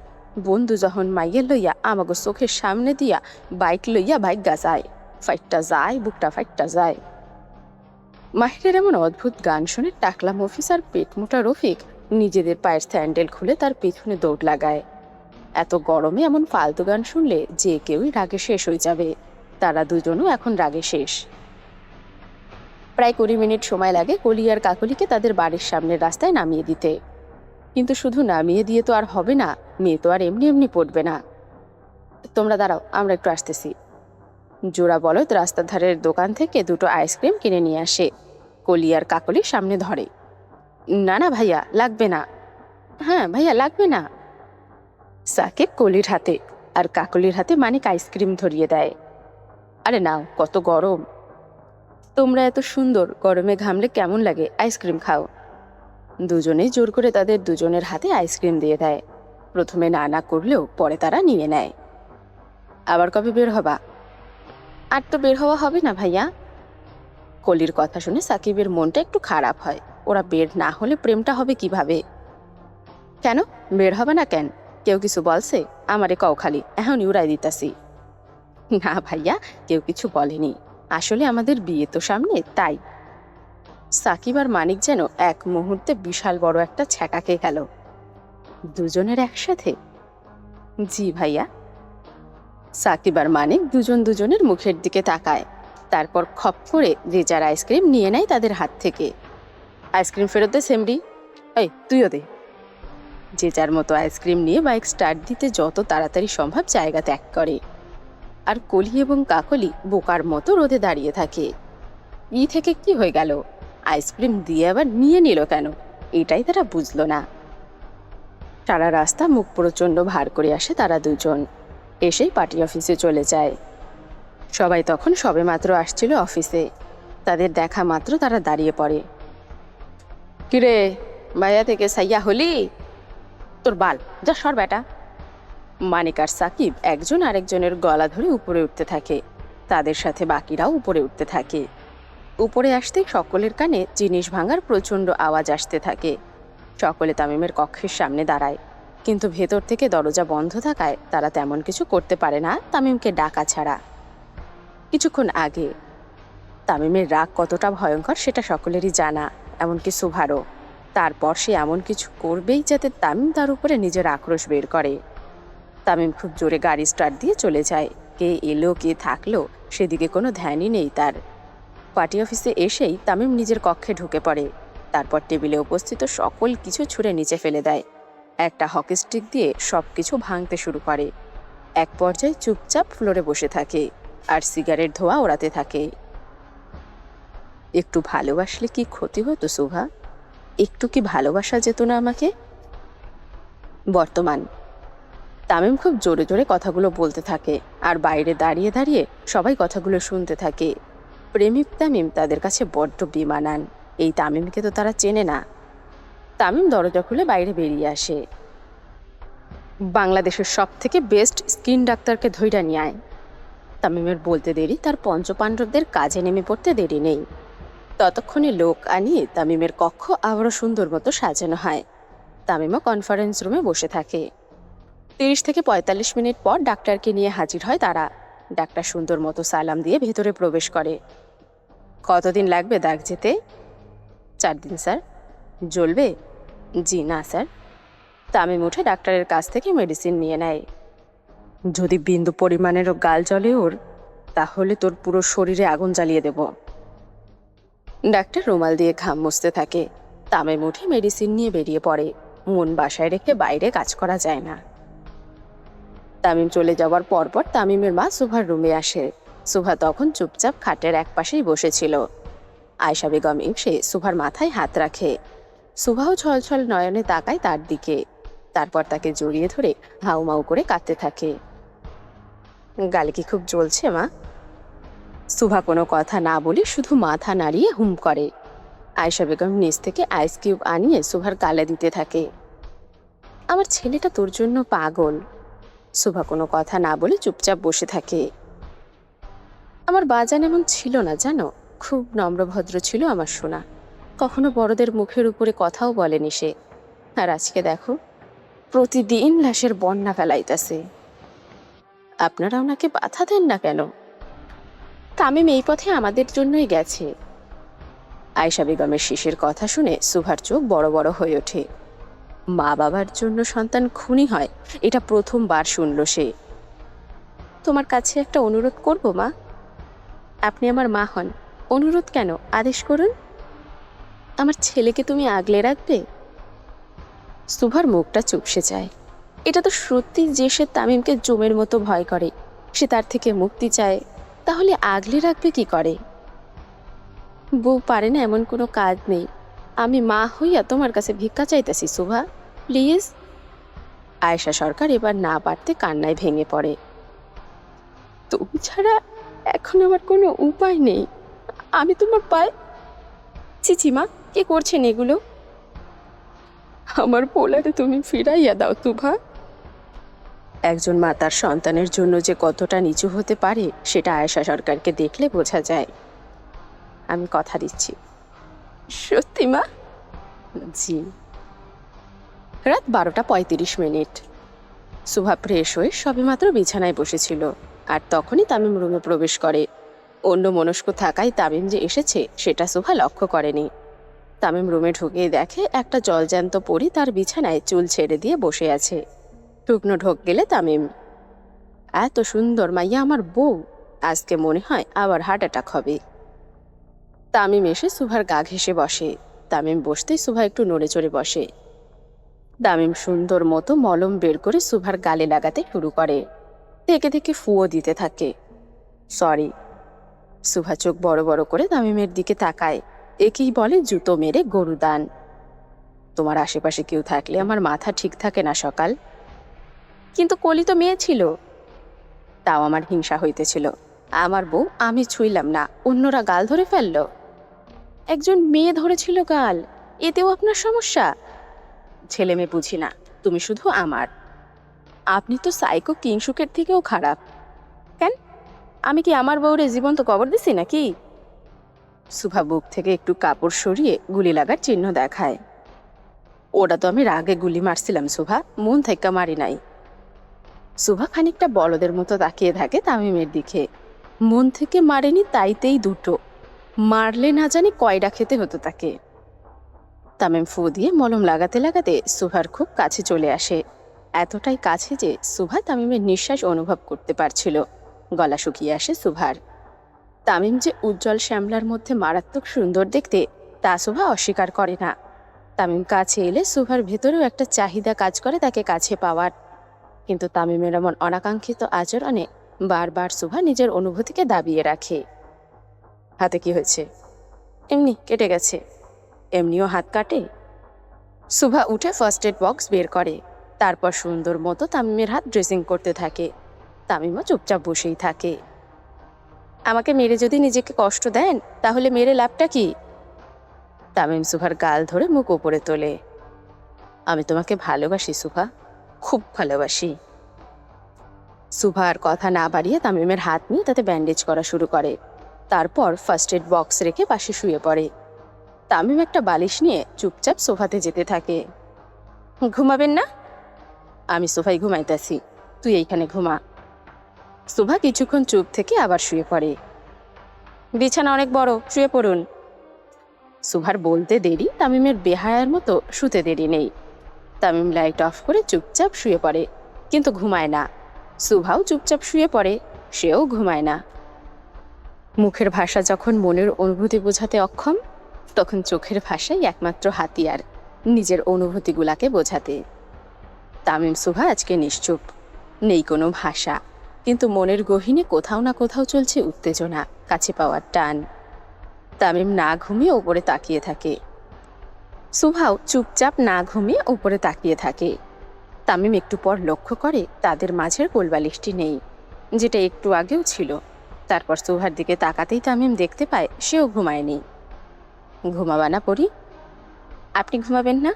বন্ধু যখন মাইয়া লইয়া আমাগো চোখের সামনে দিয়া বাইক লইয়া বাইক যায়, ফাইটটা যায়, বুকটা ফাইটটা যায়। মাহিরের এমন অদ্ভুত গান শুনে টাকলাম অফিসার পেটমোটা রফিক নিজেদের পায়ের স্যান্ডেল খুলে তার পেছনে দৌড় লাগায়। এত গরমে এমন ফালতু গান শুনলে যে কেউই রাগে শেষ হয়ে যাবে। তারা দুজনও এখন রাগে শেষ। প্রায় 20 মিনিট সময় লাগে কলি আর কাকলিকে তাদের বাড়ির সামনের রাস্তায় নামিয়ে দিতে। কিন্তু শুধু নামিয়ে দিয়ে তো আর হবে না, মেয়ে তো আর এমনি এমনি পড়বে না। তোমরা দাঁড়াও, আমরা একটু আসতেছি। জোড়া বলদ রাস্তার ধারের দোকান থেকে 2টো আইসক্রিম কিনে নিয়ে আসে। কলি আর কাকলির সামনে ধরে। না না ভাইয়া, লাগবে না। হ্যাঁ ভাইয়া, লাগবে না। সাকিব কলির হাতে আর কাকলির হাতে মানিক আইসক্রিম ধরিয়ে দেয়। আরে নাও, কত গরম। তোমরা এত সুন্দর, গরমে ঘামলে কেমন লাগে, আইসক্রিম খাও। দুজনেই জোর করে তাদের দুজনের হাতে আইসক্রিম দিয়ে দেয়। প্রথমে না না করলেও পরে তারা নিয়ে নেয়। আবার কবে বের হবা? আর তো বের হওয়া হবে না ভাইয়া। কলির কথা শুনে সাকিবের মনটা একটু খারাপ হয়। ওরা বের না হলে প্রেমটা হবে কিভাবে? কেন বের হবে না কেন? কেউ কিছু বলছে? আমারে কও খালি, এখনই উড়াই দিতাছি। না ভাইয়া, কেউ কিছু বলেনি। আসলে আমাদের বিয়ে তো সামনে, তাই। সাকিব আর মানিক যেন এক মুহূর্তে বিশাল বড় একটা ছ্যাঁকা খেয়ে গেল। দুজনের একসাথে? জি ভাইয়া। সাকিব আর মানিক দুজন দুজনের মুখের দিকে তাকায়, তারপর খপ করে যে যার আইসক্রিম নিয়ে নেয় তাদের হাত থেকে। আইসক্রিম ফেরত দে সেমডি। এই তুইও দে। যে যার মতো আইসক্রিম নিয়ে বাইক স্টার্ট দিতে যত তাড়াতাড়ি সম্ভব জায়গা ত্যাগ করে। আর কলি এবং কাকলি বোকার মতো রোদে দাঁড়িয়ে থাকে। থেকে কি হয়ে গেল? আইসক্রিম দিয়ে আবার নিয়ে নিল কেন? এটাই তারা বুঝলো না। সারা রাস্তা মুখ প্রচণ্ড ভার করে আসে তারা দুজন। এসেই পার্টি অফিসে চলে যায়। সবাই তখন সবে মাত্র আসছিল অফিসে। তাদের দেখা মাত্র তারা দাঁড়িয়ে পড়ে। কিরে, ভাইয়া থেকে সাইয়া হলি? তোর বাল, যা সর বেটা। মানিক আর সাকিব একজন আরেকজনের গলা ধরে উপরে উঠতে থাকে। তাদের সাথে বাকিরাও উপরে উঠতে থাকে। উপরে আসতেই সকলের কানে জিনিস ভাঙার প্রচণ্ড আওয়াজ আসতে থাকে। সকলে তামিমের কক্ষের সামনে দাঁড়ায়, কিন্তু ভেতর থেকে দরজা বন্ধ থাকায় তারা তেমন কিছু করতে পারে না তামিমকে ডাকা ছাড়া। কিছুক্ষণ আগে তামিমের রাগ কতটা ভয়ঙ্কর সেটা সকলেরই জানা, এমনকি সুভারও। তারপর সে এমন কিছু করবেই যাতে তামিম তার উপরে নিজের আক্রোশ বের করে। তামিম খুব জোরে গাড়ি স্টার্ট দিয়ে চলে যায়। কে এলো কে থাকলো সেদিকে কোনো ধ্যানই নেই তার। পার্টি অফিসে এসেই তামিম নিজের কক্ষে ঢুকে পড়ে। তারপর টেবিলে উপস্থিত সকল কিছু ছুঁড়ে নিচে ফেলে দেয়। একটা হকি স্টিক দিয়ে সব কিছু ভাঙতে শুরু করে। এক পর্যায়ে চুপচাপ ফ্লোরে বসে থাকে আর সিগারেট ধোঁয়া ওড়াতে থাকে। একটু ভালোবাসলে কি ক্ষতি হতো সুভা? একটু কি ভালোবাসা যেত না আমাকে? বর্তমান। তামিম খুব জোরে জোরে কথাগুলো বলতে থাকে আর বাইরে দাঁড়িয়ে দাঁড়িয়ে সবাই কথাগুলো শুনতে থাকে। প্রেমিক তামিম তাদের কাছে বড্ড বেমানান। এই তামিমকে তো তারা চেনে না। তামিম দরজা খুলে বাইরে বেরিয়ে আসে। বাংলাদেশের সব থেকে বেস্ট স্কিন ডাক্তারকে ধইরা নিয়ে আয়। তামিমের বলতে দেরি তার পঞ্চপাণ্ডবদের কাজে নেমে পড়তে দেরি নেই। ততক্ষণে লোক আনিয়ে তামিমের কক্ষ আবারও সুন্দর মতো সাজানো হয়। তামিমও কনফারেন্স রুমে বসে থাকে। 30 থেকে 45 মিনিট পর ডাক্তারকে নিয়ে হাজির হয় তারা। ডাক্তার সুন্দর মতো সালাম দিয়ে ভেতরে প্রবেশ করে। কতদিন লাগবে দাগ যেতে? 4 দিন স্যার। জ্বলবে? জি না স্যার। তামিম উঠে ডাক্তারের কাছ থেকে মেডিসিন নিয়ে নেয়। যদি বিন্দু পরিমাণেরও গাল জ্বলে ওর, তাহলে তোর পুরো শরীরে আগুন জ্বালিয়ে দেব। ডাক্তার রুমাল দিয়ে ঘাম মুছতে থাকে। তামিম উঠে মেডিসিন নিয়ে বেরিয়ে পড়ে। মন বাসায় রেখে বাইরে কাজ করা যায় না। তামিম চলে যাওয়ার পরপর তামিমের মা সুভার রুমে আসে। সুভা তখন চুপচাপ খাটের এক পাশেই বসেছিল। আয়শা বেগম এসে সুভার মাথায় হাত রাখে। সুভাও ছলছল নয়নে তাকায় তার দিকে। তারপর তাকে জড়িয়ে ধরে হাউমাউ করে কাঁদতে থাকে। গালে কি খুব জ্বলছে মা? সুভা কোনো কথা না বলে শুধু মাথা নাড়িয়ে হুম করে। আয়শা বেগম নিচ থেকে আইস কিউব আনিয়ে সুভার গালে দিতে থাকে। আমার ছেলেটা তোর জন্য পাগল। সুভা কোনো কথা না বলে চুপচাপ বসে থাকে। আমার বাজান এমন ছিল না জানো, খুব নম্রভদ্র ছিল আমার সোনা। কখনো বড়দের মুখের উপরে কথাও বলেনি সে। আর আজকে দেখো, প্রতিদিন লাশের বন্যা ফেলাইতেছে। আপনারা ওনাকে বাধা দেন না কেন? তামিম এই পথে আমাদের জন্যই গেছে। আয়শা বেগমের শিশির কথা শুনে সুভার চোখ বড় বড় হয়ে ওঠে। মা বাবার জন্য সন্তান খুনি হয়, এটা প্রথমবার শুনল সে। তোমার কাছে একটা অনুরোধ করব মা। আপনি আমার মা হন, অনুরোধ কেন, আদেশ করুন। আমার ছেলেকে তুমি আগলে রাখবে? সুভার মুখটা চুপসে যায়। এটা তো সত্যি যে সে তামিমকে জমের মতো ভয় করে, সে তার থেকে মুক্তি চায়। তাহলে আগলে রাখবে কি করে? বউ পারে না এমন কোনো কাজ নেই। আমি মা হইয়া তোমার কাছে ভিক্ষা চাইতেছি সুভা, প্লিজ। আয়েশা সরকার এবার না পারতে কান্নায় ভেঙে পড়ে। তুমি ছাড়া এখন আমার কোনো উপায় নেই। আমি তোমার পায়ে। চিচিমা, কি করছেন এগুলো? আমার পোলারে তুমি ফিরাইয়া দাও তুভা। একজন মা তার সন্তানের জন্য যে কতটা নিচু হতে পারে সেটা আয়েশা সরকারকে দেখলে বোঝা যায়। আমি কথা দিচ্ছি। সত্যি মা? জি। রাত 12:35। সুভা ফ্রেশ হয়ে সবেমাত্র বিছানায় বসেছিল, আর তখনই তামিম রুমে প্রবেশ করে। অন্য মনস্ক থাকায় তামিম যে এসেছে সেটা সুভা লক্ষ্য করেনি। তামিম রুমে ঢুকে দেখে একটা জলজ্যান্ত পরী তার বিছানায় চুল ছেড়ে দিয়ে বসে আছে। শুকনো ঢোক গেলে তামিম, এত সুন্দর মাইয়া আমার বউ, আজকে মনে হয় আবার হার্ট অ্যাটাক হবে। তামিম এসে সুভার গা ঘেঁষে বসে। তামিম বসতেই সুভা একটু নড়ে চড়ে বসে। তামিম সুন্দর মতো মলম বের করে সুভার গালে লাগাতে শুরু করে। থেকে থেকে ফুও দিতে থাকে। সরি। সুভা চোখ বড় বড় করে তামিমের দিকে তাকায়। একেই বলে জুতো মেরে গরু দান। তোমার আশেপাশে কেউ থাকলে আমার মাথা ঠিক থাকে না সকাল। কিন্তু কলি তো মেয়ে ছিল। তাও আমার হিংসা হইতেছিল। আমার বউ আমি ছুঁইলাম না, অন্যরা গাল ধরে ফেলল। একজন মেয়ে ধরেছিল গাল, এতেও আপনার সমস্যা? ছেলে মেয়ে বুঝি না, তুমি শুধু আমার। আপনি তো সাইকো কিংসুকের থেকেও খারাপ। কেন? আমি কি আমার বউরে জীবন্ত কবর দিছি নাকি? সুভা বুক থেকে একটু কাপড় সরিয়ে গুলি লাগার চিহ্ন দেখায়। ওটা তো আমি রাগে গুলি মারছিলাম সুভা, মন থেকে মারি নাই। সুভা খানিকটা বলদের মতো তাকিয়ে থাকে তামিমের দিকে। মন থেকে মারেনি তাইতেই দুটো, মারলে না জানি কয়ডা খেতে হতো তাকে। তামিম ফু দিয়ে মলম লাগাতে লাগাতে সুভার খুব কাছে চলে আসে। এতটাই কাছে যে সুভা তামিমের নিঃশ্বাস অনুভব করতে পারছিল। গলা শুকিয়ে আসে সুভার। তামিম যে উজ্জ্বল শ্যামলার মধ্যে মারাত্মক সুন্দর দেখতে, তা সুভা অস্বীকার করে না। তামিম কাছে এলে সুভার ভেতরেও একটা চাহিদা কাজ করে তাকে কাছে পাওয়ার। কিন্তু তামিমের এমন অনাকাঙ্ক্ষিত আচরণে বারবার সুভা নিজের অনুভূতিকে দাবিয়ে রাখে। হাতে কি হয়েছে? এমনি কেটে গেছে। এমনিও হাত কাটে? সুভা উঠে ফার্স্ট এড বক্স বের করে। তারপর সুন্দর মতো তামিমের হাত ড্রেসিং করতে থাকে। তামিমও চুপচাপ বসেই থাকে। আমাকে মেরে যদি নিজেকে কষ্ট দেন তাহলে মেরে লাভটা কি? তামিম সুভার গাল ধরে মুখ উপরে তোলে। আমি তোমাকে ভালোবাসি সুভা, খুব ভালোবাসি। সুভা আর কথা না বাড়িয়ে তামিমের হাত নিয়ে তাতে ব্যান্ডেজ করা শুরু করে। তারপর ফার্স্ট এড বক্স রেখে পাশে শুয়ে পড়ে। তামিম একটা বালিশ নিয়ে চুপচাপ সোফাতে যেতে থাকে। ঘুমাবেন না? আমি সোফায় ঘুমাইতেছি, তুই এইখানে ঘুমা। শোভা কিছুক্ষণ চুপ থেকে আবার শুয়ে পড়ে। বিছানা অনেক বড়, শুয়ে পড়ুন। শোভার বলতে দেরি, তামিমের বেহায়ার মতো শুতে দেরি নেই। তামিম লাইট অফ করে চুপচাপ শুয়ে পড়ে, কিন্তু ঘুমায় না। শোভাও চুপচাপ শুয়ে পড়ে, সেও ঘুমায় না। মুখের ভাষা যখন মনের অনুভূতি বোঝাতে অক্ষম, তখন চোখের ভাষাই একমাত্র হাতিয়ার নিজের অনুভূতিগুলাকে বোঝাতে। তামিম শোভা আজকে নিশ্চুপ, নেই কোনো ভাষা, কিন্তু মনের গহীনে কোথাও না কোথাও চলছে উত্তেজনা, কাছে পাওয়ার টান। তামিম না ঘুমিয়ে ওপরে তাকিয়ে থাকে, শোভাও চুপচাপ না ঘুমিয়ে ওপরে তাকিয়ে থাকে। তামিম একটু পর লক্ষ্য করে তাদের মাঝের কোলবালিশটি নেই, যেটা একটু আগেও ছিল। তারপর শোভার দিকে তাকাতেই তামিম দেখতে পায় সেও ঘুমায়নি। ঘুমাবা না পড়ি? আপনি ঘুমাবেন না?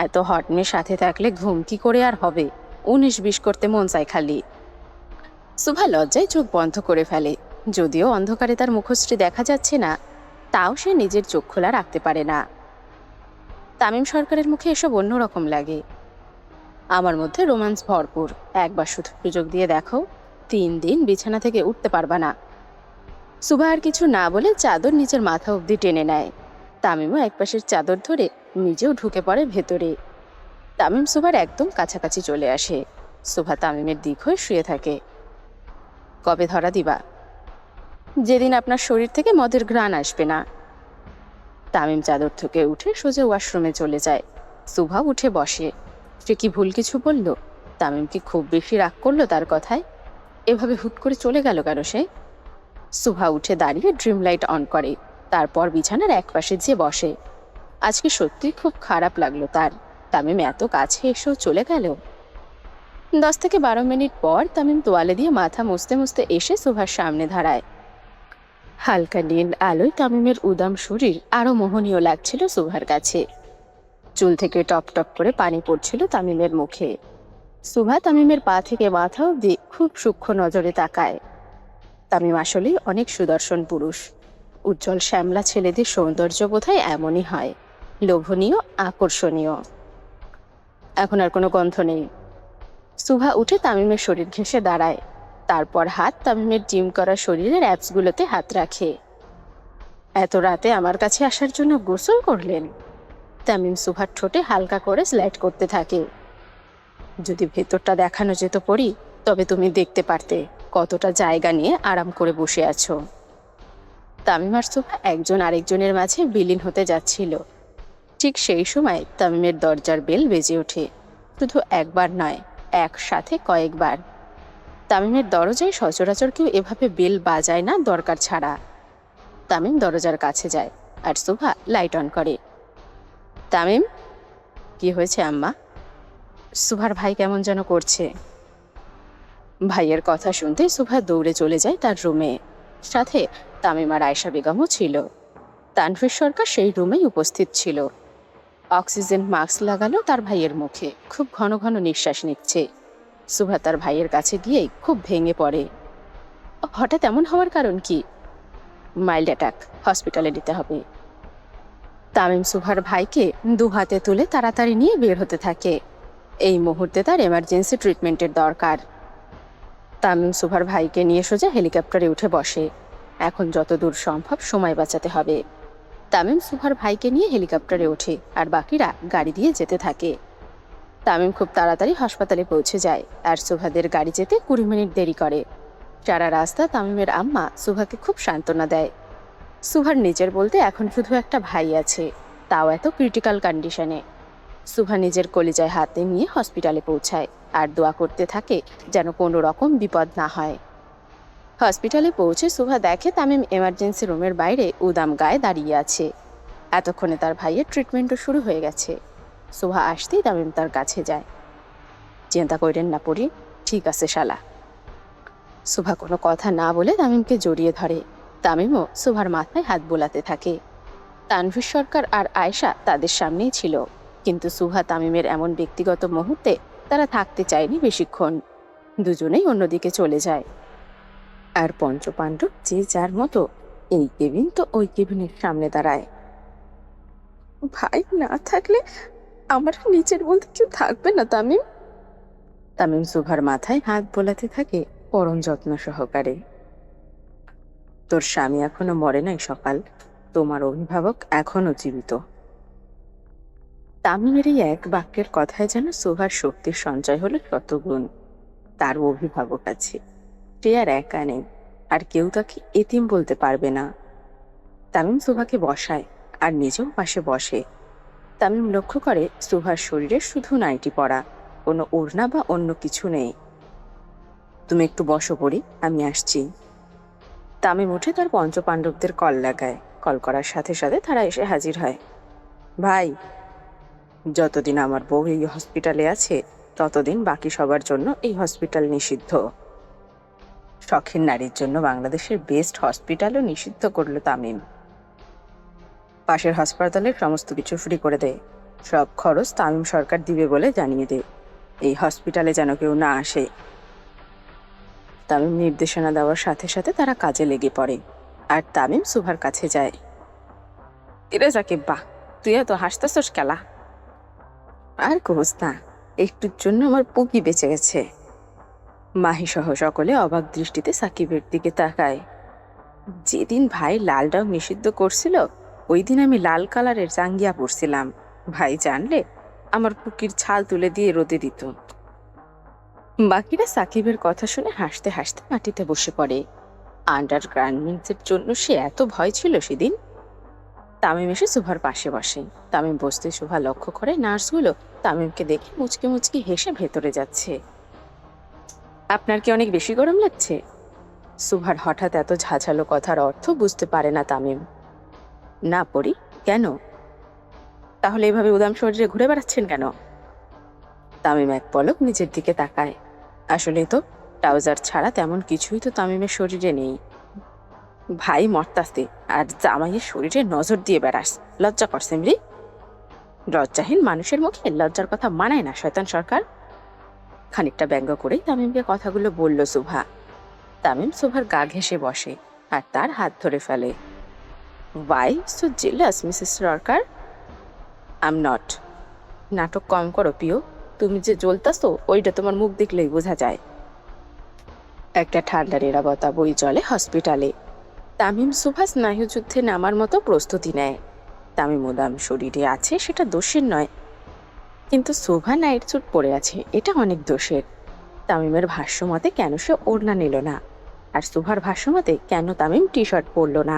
এত হট মেয়ে সাথে থাকলে ঘুম কি করে আর হবে, 19-20 করতে মন চায় খালি। শোভা লজ্জায় চোখ বন্ধ করে ফেলে, যদিও অন্ধকারে তার মুখশ্রী দেখা যাচ্ছে না, তাও সে নিজের চোখ খোলা রাখতে পারে না। তামিম সরকারের মুখে এসব অন্যরকম লাগে। আমার মধ্যে রোমান্স ভরপুর, একবার শুধু সুযোগ দিয়ে দেখো, 3 দিন বিছানা থেকে উঠতে পারবা না। শোভা আর কিছু না বলে চাদর নিচের মাথা অবধি টেনে নেয়। তামিমও একপাশের চাদর ধরে নিজেও ঢুকে পড়ে ভেতরে। তামিম শোভার একদম কাছাকাছি চলে আসে। শোভা তামিমের দিক হয়ে শুয়ে থাকে। কবে ধরা দিবা? যেদিন আপনার শরীর থেকে মদের ঘ্রাণ আসবে না। তামিম চাদর থেকে উঠে সোজা ওয়াশরুমে চলে যায়। শোভা উঠে বসে। সে কি ভুল কিছু বলল? তামিম কি খুব বেশি রাগ করলো তার কথায়? এভাবে হুট করে চলে গেল কেন সে? শোভা উঠে দাঁড়িয়ে ড্রিম লাইট অন করে, তারপর বিছানার একপাশে যেয়ে বসে। আজকে সত্যিই খুব খারাপ লাগলো তার, তামিম এত কাছে এসেও চলে গেল। 10 থেকে 12 মিনিট পর তামিম তোয়ালে দিয়ে মাথা মুছতে মুছতে এসে শোভার সামনে দাঁড়ায়। হালকা নীল আলোয় তামিমের উদাম শরীর আরো মোহনীয় লাগছিল শোভার কাছে। চুল থেকে টপ টপ করে পানি পড়ছিল তামিমের মুখে। শোভা তামিমের পা থেকে মাথা অব্দি খুব সূক্ষ্ম নজরে তাকায়। তামিম আসলেই অনেক সুদর্শন পুরুষ। উজ্জ্বল শ্যামলা ছেলেদের সৌন্দর্য বোধহয় এমনই হয়, লোভনীয়, আকর্ষণীয়। এখন আর কোনো গন্ধ নেই। শোভা উঠে তামিমের শরীর ঘেঁষে দাঁড়ায়, তারপর হাত তামিমের জিম করা শরীরের অ্যাপসগুলোতে হাত রাখে। এত রাতে আমার কাছে আসার জন্য গোসল করলেন? তামিম শোভার ঠোঁটে হালকা করে স্লাইড করতে থাকে। যদি ভেতরটা দেখানো যেত পড়ি, তবে তুমি দেখতে পারতে কতটা জায়গা নিয়ে আরাম করে বসে আছো। তামিম আর শোভা একজন আরেকজনের মাঝে বিলীন হতে যাচ্ছিল। ঠিক সেই সময় তামিমের দরজার বেল বেজে ওঠে, শুধু একবার নয়, একসাথে কয়েকবার। তামিমের দরজায় সচরাচর কেউ এভাবে বেল বাজায় না দরকার ছাড়া। তামিম দরজার কাছে যায় আর শোভা লাইট অন করে। তামিম, কি হয়েছে আম্মা? শোভার ভাই কেমন যেন করছে। ভাইয়ের কথা শুনতে শোভা দৌড়ে চলে যায় তার রুমে। সাথে তামিম আর আয়েশা বেগমও ছিল। তানভীর সরকার সেই রুমেই উপস্থিত ছিল। অক্সিজেন মাস্ক লাগালো তার ভাইয়ের মুখে, খুব ঘন ঘন নিঃশ্বাস নিচ্ছে। শোভা তার ভাইয়ের কাছে গিয়েই খুব ভেঙে পড়ে। হঠাৎ এমন হওয়ার কারণ কি? মাইল্ড অ্যাটাক, হসপিটালে নিতে হবে। তামিম শোভার ভাইকে 2 হাতে তুলে তাড়াতাড়ি নিয়ে বের হতে থাকে। এই মুহূর্তে তার এমার্জেন্সি ট্রিটমেন্টের দরকার। তামিম শোভার ভাইকে নিয়ে সোজা হেলিকপ্টারে উঠে বসে। এখন যতদূর সম্ভব সময় বাঁচাতে হবে। তামিম শোভার ভাইকে নিয়ে হেলিকপ্টারে ওঠে আর বাকিরা গাড়ি দিয়ে যেতে থাকে। তামিম খুব তাড়াতাড়ি হাসপাতালে পৌঁছে যায় আর শোভাদের গাড়ি যেতে 20 মিনিট দেরি করে। সারা রাস্তা তামিমের আম্মা শোভাকে খুব সান্ত্বনা দেয়। শোভার নিজের বলতে এখন শুধু একটা ভাই আছে, তাও এত ক্রিটিক্যাল কন্ডিশনে। শোভা নিজের কলিজায় হাতে নিয়ে হসপিটালে পৌঁছায় আর দোয়া করতে থাকে যেন কোনো রকম বিপদ না হয়। হসপিটালে পৌঁছে শোভা দেখে তামিম এমার্জেন্সি রুমের বাইরে উদাম গায়ে দাঁড়িয়ে আছে। এতক্ষণে তার ভাইয়ের ট্রিটমেন্টও শুরু হয়ে গেছে। শোভা আসতেই তামিম তার কাছে যায়। চিন্তা করেন না পড়ি, ঠিক আছে শালা। শোভা কোনো কথা না বলে তামিমকে জড়িয়ে ধরে। তামিমও শোভার মাথায় হাত বোলাতে থাকে। তানভীর সরকার আর আয়েশা তাদের সামনেই ছিল, কিন্তু শোভা তামিমের এমন ব্যক্তিগত মুহূর্তে তারা থাকতে চায়নি বেশিক্ষণ। দুজনেই অন্যদিকে চলে যায়। আর পঞ্চপাণ্ডব যে যার মতো এই কেবিন তো ওই কেবিনের সামনে দাঁড়ায়। ভাই না থাকলে আমার নিজের বলতে কেউ থাকবে না তামিম। তামিম সুভার মাথায় হাত বোলাতে থাকে পরম যত্ন সহকারে। তোর স্বামী এখনো মরে নাই সকাল, তোমার অভিভাবক এখনো জীবিত। তামিমের এই এক বাক্যের কথায় যেন সুভার শক্তির সঞ্চয় হলো শতগুণ। তার অভিভাবক আছে, সে আর একা নেই, আর কেউ তাকে এতিম বলতে পারবে না। তামিম সুভাকে বসায় আর নিজেও পাশে বসে। তামিম লক্ষ্য করে সুভার শরীরে শুধু নাইটি পরা, কোনো ওড়না বা অন্য কিছু নেই। তুমি একটু বসো পড়ি, আমি আসছি। তামিম উঠে তার পঞ্চপাণ্ডবদের কল লাগায়। কল করার সাথে সাথে তারা এসে হাজির হয়। ভাই, যতদিন আমার বউ এই হসপিটালে আছে ততদিন বাকি সবার জন্য এই হসপিটাল নিষিদ্ধ। শখের নারীর জন্য বাংলাদেশের বেস্ট হসপিটালও নিষিদ্ধ করলো তামিম। পাশের হাসপাতালের সমস্ত কিছু ফ্রি করে দেয়, সব খরচ তামিম সরকার দিবে বলে জানিয়ে দেয়। এই হসপিটালে যেন কেউ না আসে। তামিম নির্দেশনা দেওয়ার সাথে সাথে তারা কাজে লেগে পড়ে, আর তামিম সুভার কাছে যায়। এরে যাকে বাহ, তুই এত হাসতেছস কেলা? আর কোস না, একটুর জন্য আমার পুকি বেঁচে গেছে। মাহি সহ সকলে অবাক দৃষ্টিতে সাকিবের দিকে তাকায়। যেদিন ভাই লাল রং নিষিদ্ধ করছিল ওই দিন আমি লাল কালারের জাঙ্গিয়া পরছিলাম। ভাই জানলে আমার পুকির ছাল তুলে দিয়ে রোদে দিত। বাকিরা সাকিবের কথা শুনে হাসতে হাসতে মাটিতে বসে পড়ে। আন্ডার গার্মেন্টসের জন্য সে এত ভয় ছিল সেদিন। তামিম এসে সুভার পাশে বসে। তামিম বসতে সুভা লক্ষ্য করে নার্সগুলো তামিমকে দেখে মুচকি মুচকি হেসে ভেতরে যাচ্ছে। আপনার কি অনেক বেশি গরম লাগছে? সুভার হঠাৎ এত ঝাঁঝালো কথার অর্থ বুঝতে পারে না তামিম। না পড়ি, কেন? তাহলে এভাবে উদাম শরীরে ঘুরে বেড়াচ্ছেন কেন? তামিম এক পলক নিজের দিকে তাকায়। আসলে তো ট্রাউজার ছাড়া তেমন কিছুই তো তামিমের শরীরে নেই। ভাই মর্তাস্তে, আর জামাইয়ের শরীরে নজর দিয়ে বেড়াস, লজ্জা করছে মিলি? লজ্জাহীন মানুষের মুখে লজ্জার কথা মানায় না শয়তান সরকার। খানিকটা ব্যঙ্গ করেই তামিমকে কথাগুলো বলল সুভা। তামিম সুভার গা ঘেঁষে বসে আর তার হাত ধরে ফেলে। Why so jealous Mrs Sarkar? I am not. নাটক কম করো প্রিয়, তুমি যে জ্বলতাছো ওইটা তোমার মুখ দেখলেই বোঝা যায়। একটা ঠান্ডা নিরাপত্তা বই চলে হসপিটালে। তামিম সুভা স্নায়ুযুদ্ধে নামার মতো প্রস্তুতি নেয়। তামিম উদাম শরীরে আছে সেটা দোষের নয়, কিন্তু সুভা নাইট স্যুট পরে আছে এটা অনেক দোষের। তামিমের ভাষ্যমতে কেন সে ওড়না নিল না, আর সুভার ভাষ্যমতে কেন তামিম টি শার্ট পরল না,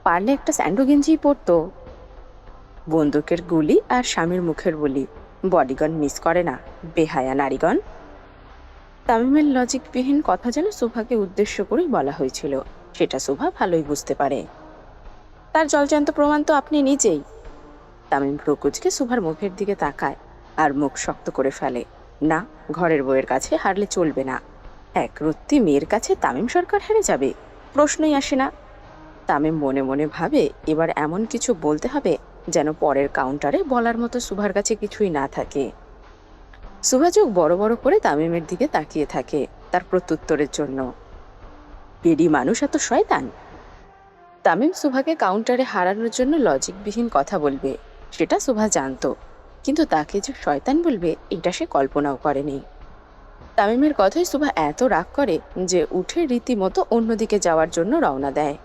পারলে একটা স্যান্ডো গেঞ্জি পরতো। বন্দুকের গুলি আর স্বামীর মুখের বলি বডিগান মিস করে না, বেহায়া নারীগণ। তামিমের লজিকবিহীন কথা যেন সুভাকে উদ্দেশ্য করেই বলা হয়েছিল, সেটা সুভা ভালোই বুঝতে পারে। তার জলজান্ত প্রমাণ তো আপনি নিজেই। তামিম প্রকুচকে সুভার মুখের দিকে তাকায় আর মুখ শক্ত করে ফেলে। না, ঘরের বউয়ের কাছে হারলে চলবে না। এক রত্তি মেয়ের কাছে তামিম সরকার হেরে যাবে, প্রশ্নই আসে না। তামিম মনে মনে ভাবে এবার এমন কিছু বলতে হবে যেন পরের কাউন্টারে বলার মতো সুভার কাছে কিছুই না থাকে। সুভা চোখ বড় বড় করে তামিমের দিকে তাকিয়ে থাকে তার প্রত্যুত্তরের জন্য। পেডি মানুষ এত শয়তান? তামিম সুভাকে কাউন্টারে হারানোর জন্য লজিকবিহীন কথা বলবে সেটা সুভা জানতো, কিন্তু তাকে যে শয়তান বলবে এটা সে কল্পনাও করেনি। তামিমের কথায় সুভা এত রাগ করে যে উঠে রীতিমতো অন্যদিকে যাওয়ার জন্য রওনা দেয়।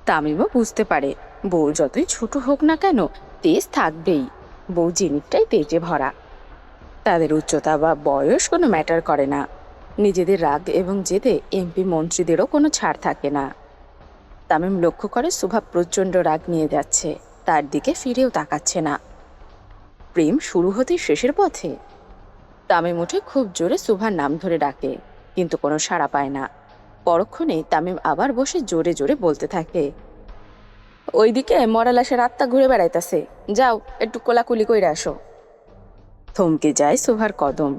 তামিমও বুঝতে পারে বউ যতই ছোট হোক না কেন তেজ থাকবেই, বউ জিনিসটাই তেজে ভরা। তাদের উচ্চতা বা বয়স কোনো ম্যাটার করে না। নিজেদের রাগ এবং জেদে এমপি মন্ত্রীদেরও কোনো ছাড় থাকে না। তামিম লক্ষ্য করে সুভা প্রচণ্ড রাগ নিয়ে যাচ্ছে, তার দিকে ফিরেও তাকাচ্ছে না। প্রেম শুরু হতেই শেষের পথে। তামিম উঠে খুব জোরে সুভার নাম ধরে ডাকে, কিন্তু কোনো সাড়া পায় না। পরক্ষণেই তামিম আবার বসে জোরে জোরে বলতে থাকে, ওইদিকে মরা লাশের আত্মা ঘুরে বেড়াইতেছে, যাও একটু কোলাকুলি কইরা আসো। থমকে যায় সুভার কদম।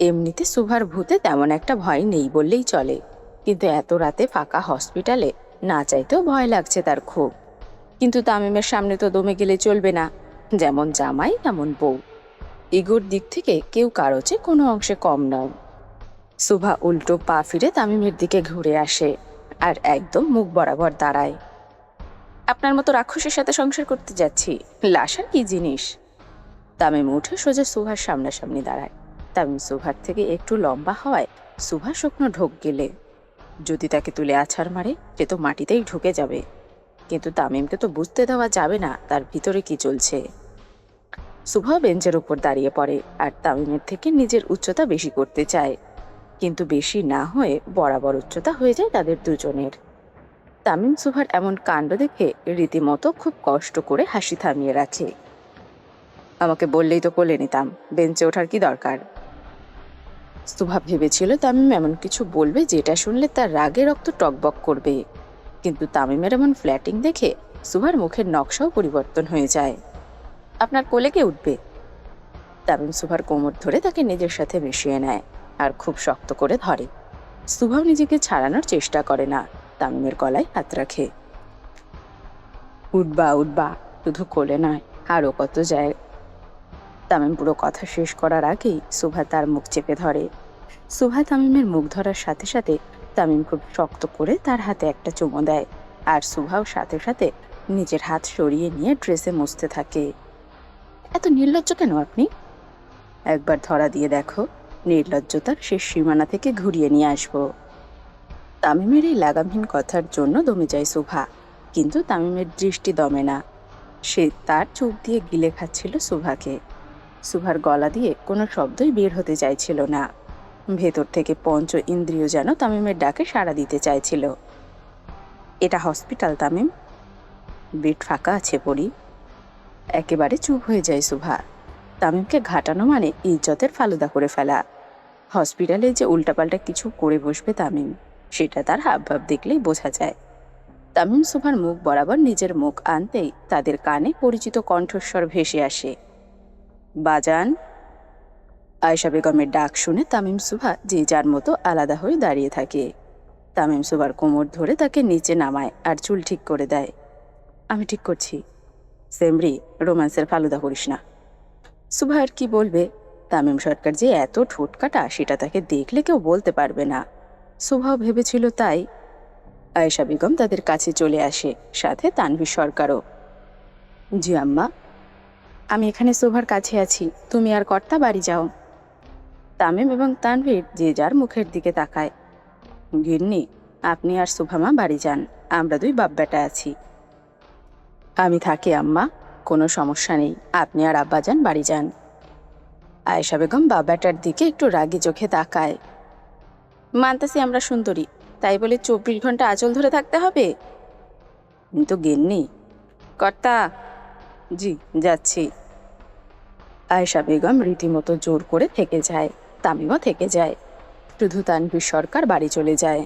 এমনিতে সুভার ভূতে তেমন একটা ভয় নেই বললেই চলে, কিন্তু এত রাতে ফাঁকা হসপিটালে না চাইতেও ভয় লাগছে তার খুব। কিন্তু তামিমের সামনে তো দমে গেলে চলবে না, যেমন জামাই তেমন বউ। ইগোর দিক থেকে কেউ কারো চেয়ে কোনো অংশে কম নয়। সুভা উল্টো পা ফিরে তামিমের দিকে ঘুরে আসে আর একদম মুখ বরাবর দাঁড়ায়। আপনার মতো রাক্ষসের সাথে সংসার করতে যাচ্ছি, লাশার কি জিনিস? তামিম উঠে সোজা সুভার সামনাসামনি দাঁড়ায়। তামিম সুভার থেকে একটু লম্বা হওয়ায় সুভা শুকনো ঢোক গেলে যদি তাকে তুলে আছাড় মারে সে তো মাটিতেই ঢুকে যাবে, কিন্তু তামিমকে তো বুঝতে দেওয়া যাবে না তার ভিতরে কি চলছে। সুভা বেঞ্চের উপর দাঁড়িয়ে পড়ে আর তামিমের থেকে নিজের উচ্চতা বেশি করতে চায়, কিন্তু বেশি না হয়ে বরাবর উচ্চতা হয়ে যায় তাদের দুজনের। তামিম সুভার এমন কাণ্ড দেখে রীতিমতো খুব কষ্ট করে হাসি থামিয়ে রাখে। আমাকে বললেই তো কোলে নিতাম, বেঞ্চে ওঠার কি দরকার? সুভা ভেবেছিল তামিম এমন কিছু বলবে যেটা শুনলে তার রাগে রক্ত টকবক করবে, কিন্তু তামিমের এমন ফ্ল্যাটিং দেখে সুভার মুখের নকশাও পরিবর্তন হয়ে যায়। আপনার কোলে কে উঠবে? তামিম সুভার কোমর ধরে তাকে নিজের সাথে মিশিয়ে নেয় আর খুব শক্ত করে ধরে। সুভাও নিজেকে ছাড়ানোর চেষ্টা করে না, তামিমের গলায় হাত রাখে। উঠবা উঠবা, শুধু কোলে নয়, আরও কত যায়। তামিম পুরো কথা শেষ করার আগেই সুভা তার মুখ চেপে ধরে। সুভা তামিমের মুখ ধরার সাথে সাথে তামিম খুব শক্ত করে তার হাতে একটা চুমো দেয় আর সুভাও সাথে সাথে নিজের হাত সরিয়ে নিয়ে ড্রেসে মুছতে থাকে। এত নির্লজ্জ কেন আপনি? একবার ধরা দিয়ে দেখো, নির্লজ্জতার শেষ সীমানা থেকে ঘুরিয়ে নিয়ে আসবো। তামিমের এই লাগামহীন কথার জন্য দমে যায় সুভা, কিন্তু তামিমের দৃষ্টি দমে না। সে তার চোখ দিয়ে গিলে খাচ্ছিল সুভাকে। সুভার গলা দিয়ে কোনো শব্দই বের হতে চাইছিল না। ভেতর থেকে পঞ্চ ইন্দ্রিয় যেন তামিমের ডাকে সাড়া দিতে চাইছিল। এটা হসপিটাল তামিম, বেড ফাঁকা আছে পড়ি। একেবারে চুপ হয়ে যায় সুভা। তামিমকে ঘাটানো মানে ইজ্জতের ফালুদা করে ফেলা। হসপিটালে যে উল্টাপাল্টা কিছু করে বসবে তামিম, সেটা তার হাবভাব দেখলেই বোঝা যায়। তামিম সুভার মুখ বরাবর নিজের মুখ আনতেই তাদের কানে পরিচিত কণ্ঠস্বর ভেসে আসে, বাজান। আয়েশা বেগমের ডাক শুনে তামিম সুভা যে যার মতো আলাদা হয়ে দাঁড়িয়ে থাকে। তামিম সুভার কোমর ধরে তাকে নিচে নামায় আর চুল ঠিক করে দেয়। আমি ঠিক করছি। সেমরি, রোম্যান্সের ফালুদা করিস না। সুভা আর কি বলবে? তামিম সরকার যে এত ঠোঁটকাটা সেটা তাকে দেখলে কেউ বলতে পারবে না। সুভাও ভেবেছিল তাই। আয়েশা বেগম তাদের কাছে চলে আসে, সাথে তানভীর সরকারও। জি আম্মা, আমি এখানে সুভার কাছে আছি, তুমি আর কর্তা বাড়ি যাও। তামিম এবং তানভীর যে যার মুখের দিকে তাকায়। গিন্নি, আপনি আর সুভামা বাড়ি যান, আমরা দুই বাপ বেটা আছি। আমি থাকি আম্মা, কোনো সমস্যা নেই, আপনি আর আব্বাজান বাড়ি যান। আয়েশা বেগম বাপ বেটার দিকে একটু রাগি চোখে তাকায়। মানতেছি আমরা সুন্দরী, তাই বলে 24 ঘন্টা আঁচল ধরে থাকতে হবে? কিন্তু গিন্নি। কর্তা। জি, যাচ্ছি। আয়েশা বেগম রীতিমতো জোর করে থেকে যায়, তামিমও থেকে যায়। শুধু তানভীর সরকার বাড়ি চলে যায়।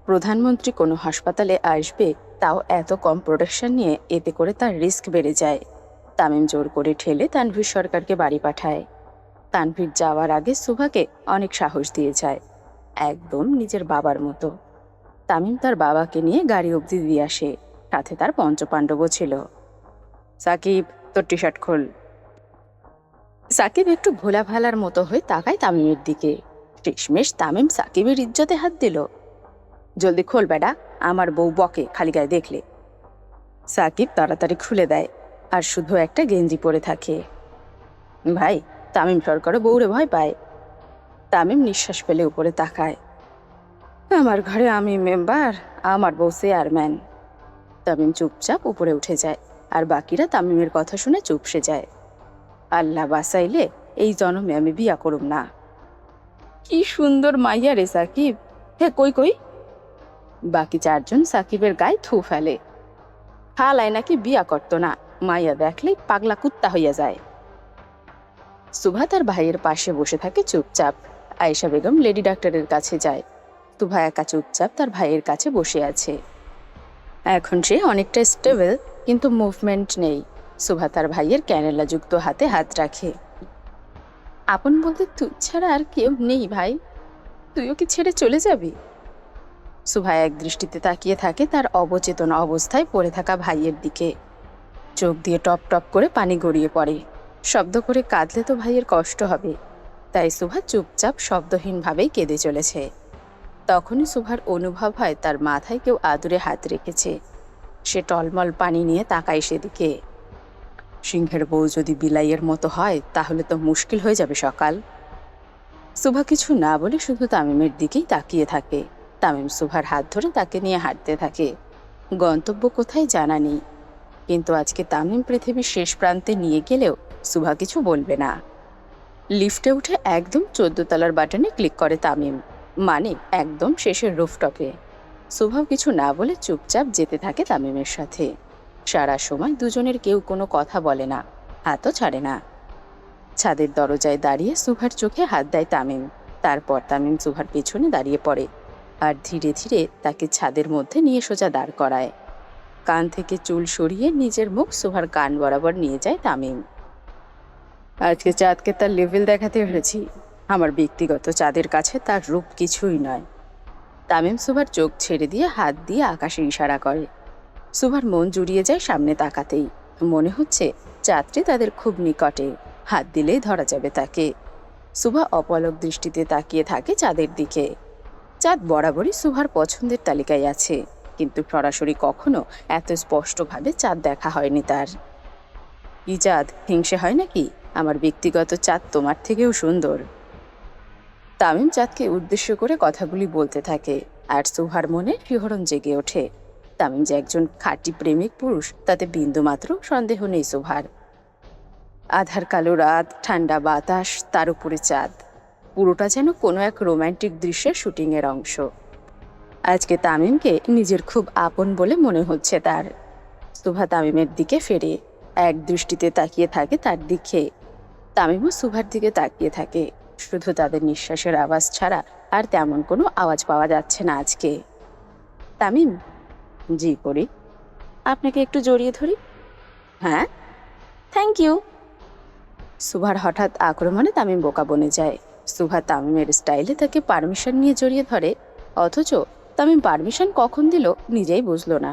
প্রধানমন্ত্রী কোনো হাসপাতালে আসবে, তাও এত কম প্রোটেকশন নিয়ে, এতে করে তার রিস্ক বেড়ে যায়। তামিম জোর করে ঠেলে তানভীর সরকারকে বাড়ি পাঠায়। তানভীর যাওয়ার আগে সুভাকে অনেক সাহস দিয়ে যায়, একদম নিজের বাবার মতো। তামিম তার বাবাকে নিয়ে গাড়ি অবধি দিয়ে আসে, সাথে তার পঞ্চপাণ্ডবও ছিল। সাকিব, তোর টি শার্ট খোল। সাকিব একটু ভোলা ভালার মতো হয়ে তাকায় তামিমের দিকে। শেষমেশ তামিম সাকিবের ইজ্জতে হাত দিল। জলদি খোল বেটা, আমার বউ বকে খালি গায়ে দেখলে। সাকিব তাড়াতাড়ি খুলে দেয় আর শুধু একটা গেঞ্জি পরে থাকে। ভাই, তামিম সরকারও বউরে ভয় পায়। তামিম নিঃশ্বাস ফেলে উপরে তাকায়। আমার ঘরে আমি মেম্বার, আমার বউ চেয়ারম্যান। তামিম চুপচাপ উপরে উঠে যায় আর বাকিরা তামিমের কথা শুনে চুপসে যায়। আল্লাহ বাসাইলে এই জন্মে আমি বিয়া করুম না। কি সুন্দর মাইয়া রে সাকিব, হে কই কই। বাকি চারজন সাকিবের গায়ে থু ফেলে। হালায় নাকি বিয়া করত না, মাইয়া দেখলেই পাগলা কুত্তা হইয়া যায়। সুভা তার ভাইয়ের পাশে বসে থাকে চুপচাপ। আয়েশা বেগম লেডি ডাক্তারের কাছে যায়। সুভা একা চুপচাপ তার ভাইয়ের কাছে বসে আছে। এখন সে অনেকটা স্টেবল, কিন্তু মুভমেন্ট নেই। সুভা তার ভাইয়ের ক্যানেলাযুক্ত হাতে হাত রাখে। আপন বলতে তুই ছাড়া আর কেউ নেই ভাই, তুইও কি ছেড়ে চলে যাবি? সুভা এক দৃষ্টিতে তাকিয়ে থাকে তার অবচেতন অবস্থায় পড়ে থাকা ভাইয়ের দিকে। চোখ দিয়ে টপ টপ করে পানি গড়িয়ে পড়ে। শব্দ করে কাঁদলে তো ভাইয়ের কষ্ট হবে, তাই সুভা চুপচাপ শব্দহীনভাবেই কেঁদে চলেছে। তখনই সুভার অনুভব হয় তার মাথায় কেউ আদুরে হাত রেখেছে। সে টলমল পানি নিয়ে তাকায় সেদিকে। সিংহের বউ যদি বিলাইয়ের মতো হয় তাহলে তো মুশকিল হয়ে যাবে সকাল। সুভা কিছু না বলে শুধু তামিমের দিকেই তাকিয়ে থাকে। তামিম সুভার হাত ধরে তাকে নিয়ে হাঁটতে থাকে। গন্তব্য কোথায় জানা নেই, কিন্তু আজকে তামিম পৃথিবীর শেষ প্রান্তে নিয়ে গেলেও সুভা কিছু বলবে না। লিফটে উঠে একদম 14 তলার বাটনে ক্লিক করে তামিম, মানে একদম শেষের রুফটপে। সুভাও কিছু না বলে চুপচাপ যেতে থাকে তামিমের সাথে। সারা সময় দুজনের কেউ কোনো কথা বলে না, হাতও ছাড়ে না। ছাদের দরজায় দাঁড়িয়ে সুভার চোখে হাত দেয় তামিম। তারপর তামিম সুভার পেছনে দাঁড়িয়ে পড়ে আর ধীরে ধীরে তাকে ছাদের মধ্যে নিয়ে সোজা দাঁড় করায়। কান থেকে চুল সরিয়ে নিজের মুখ সুভার কান বরাবর নিয়ে যায় তামিম। আজকে চাঁদকে তার লেভেল দেখাতে এসেছি। আমার ব্যক্তিগত চাঁদের কাছে তার রূপ কিছুই নয়। তামিম সুভার চোখ ছেড়ে দিয়ে হাত দিয়ে আকাশে ইশারা করে। সুভার মন জুড়িয়ে যায় সামনে তাকাতেই। মনে হচ্ছে চাঁদটি তাদের খুব নিকটে, হাত দিলেই ধরা যাবে তাকে। সুভা অপলক দৃষ্টিতে তাকিয়ে থাকে চাঁদের দিকে। চাঁদ বরাবরই সুভার পছন্দের তালিকায় আছে, কিন্তু সরাসরি কখনো এত স্পষ্টভাবে চাঁদ দেখা হয়নি তার। কি চাঁদ, হিংসে হয় নাকি? আমার ব্যক্তিগত চাঁদ তোমার থেকেও সুন্দর। তামিম চাঁদকে উদ্দেশ্য করে কথাগুলি বলতে থাকে, আর সুভার মনে শিহরণ জেগে ওঠে। তামিম যে একজন খাঁটি প্রেমিক পুরুষ তাতে বিন্দুমাত্র সন্দেহ নেই সুভার। আধার কালো রাত, ঠান্ডা বাতাস, তার উপরে চাঁদ, পুরোটা যেন কোনো এক রোম্যান্টিক দৃশ্যের শুটিংয়ের অংশ। আজকে তামিমকে নিজের খুব আপন বলে মনে হচ্ছে তার। সুভা তামিমের দিকে ফেরে, এক দৃষ্টিতে তাকিয়ে থাকে তার দিকে। তামিমও সুভার দিকে তাকিয়ে থাকে। শুধু তাদের নিঃশ্বাসের আওয়াজ ছাড়া আর তেমন কোনো আওয়াজ পাওয়া যাচ্ছে না আজকে। তামিম, জি করি। আপনাকে একটু জড়িয়ে ধরি? হ্যাঁ, থ্যাংক ইউ। সুভার হঠাৎ আক্রমণে তামিম বোকা বনে যায়। সুভা তামিমের স্টাইলে তাকে পারমিশন নিয়ে জড়িয়ে ধরে, অথচ তামিম পারমিশন কখন দিল নিজেই বুঝলো না।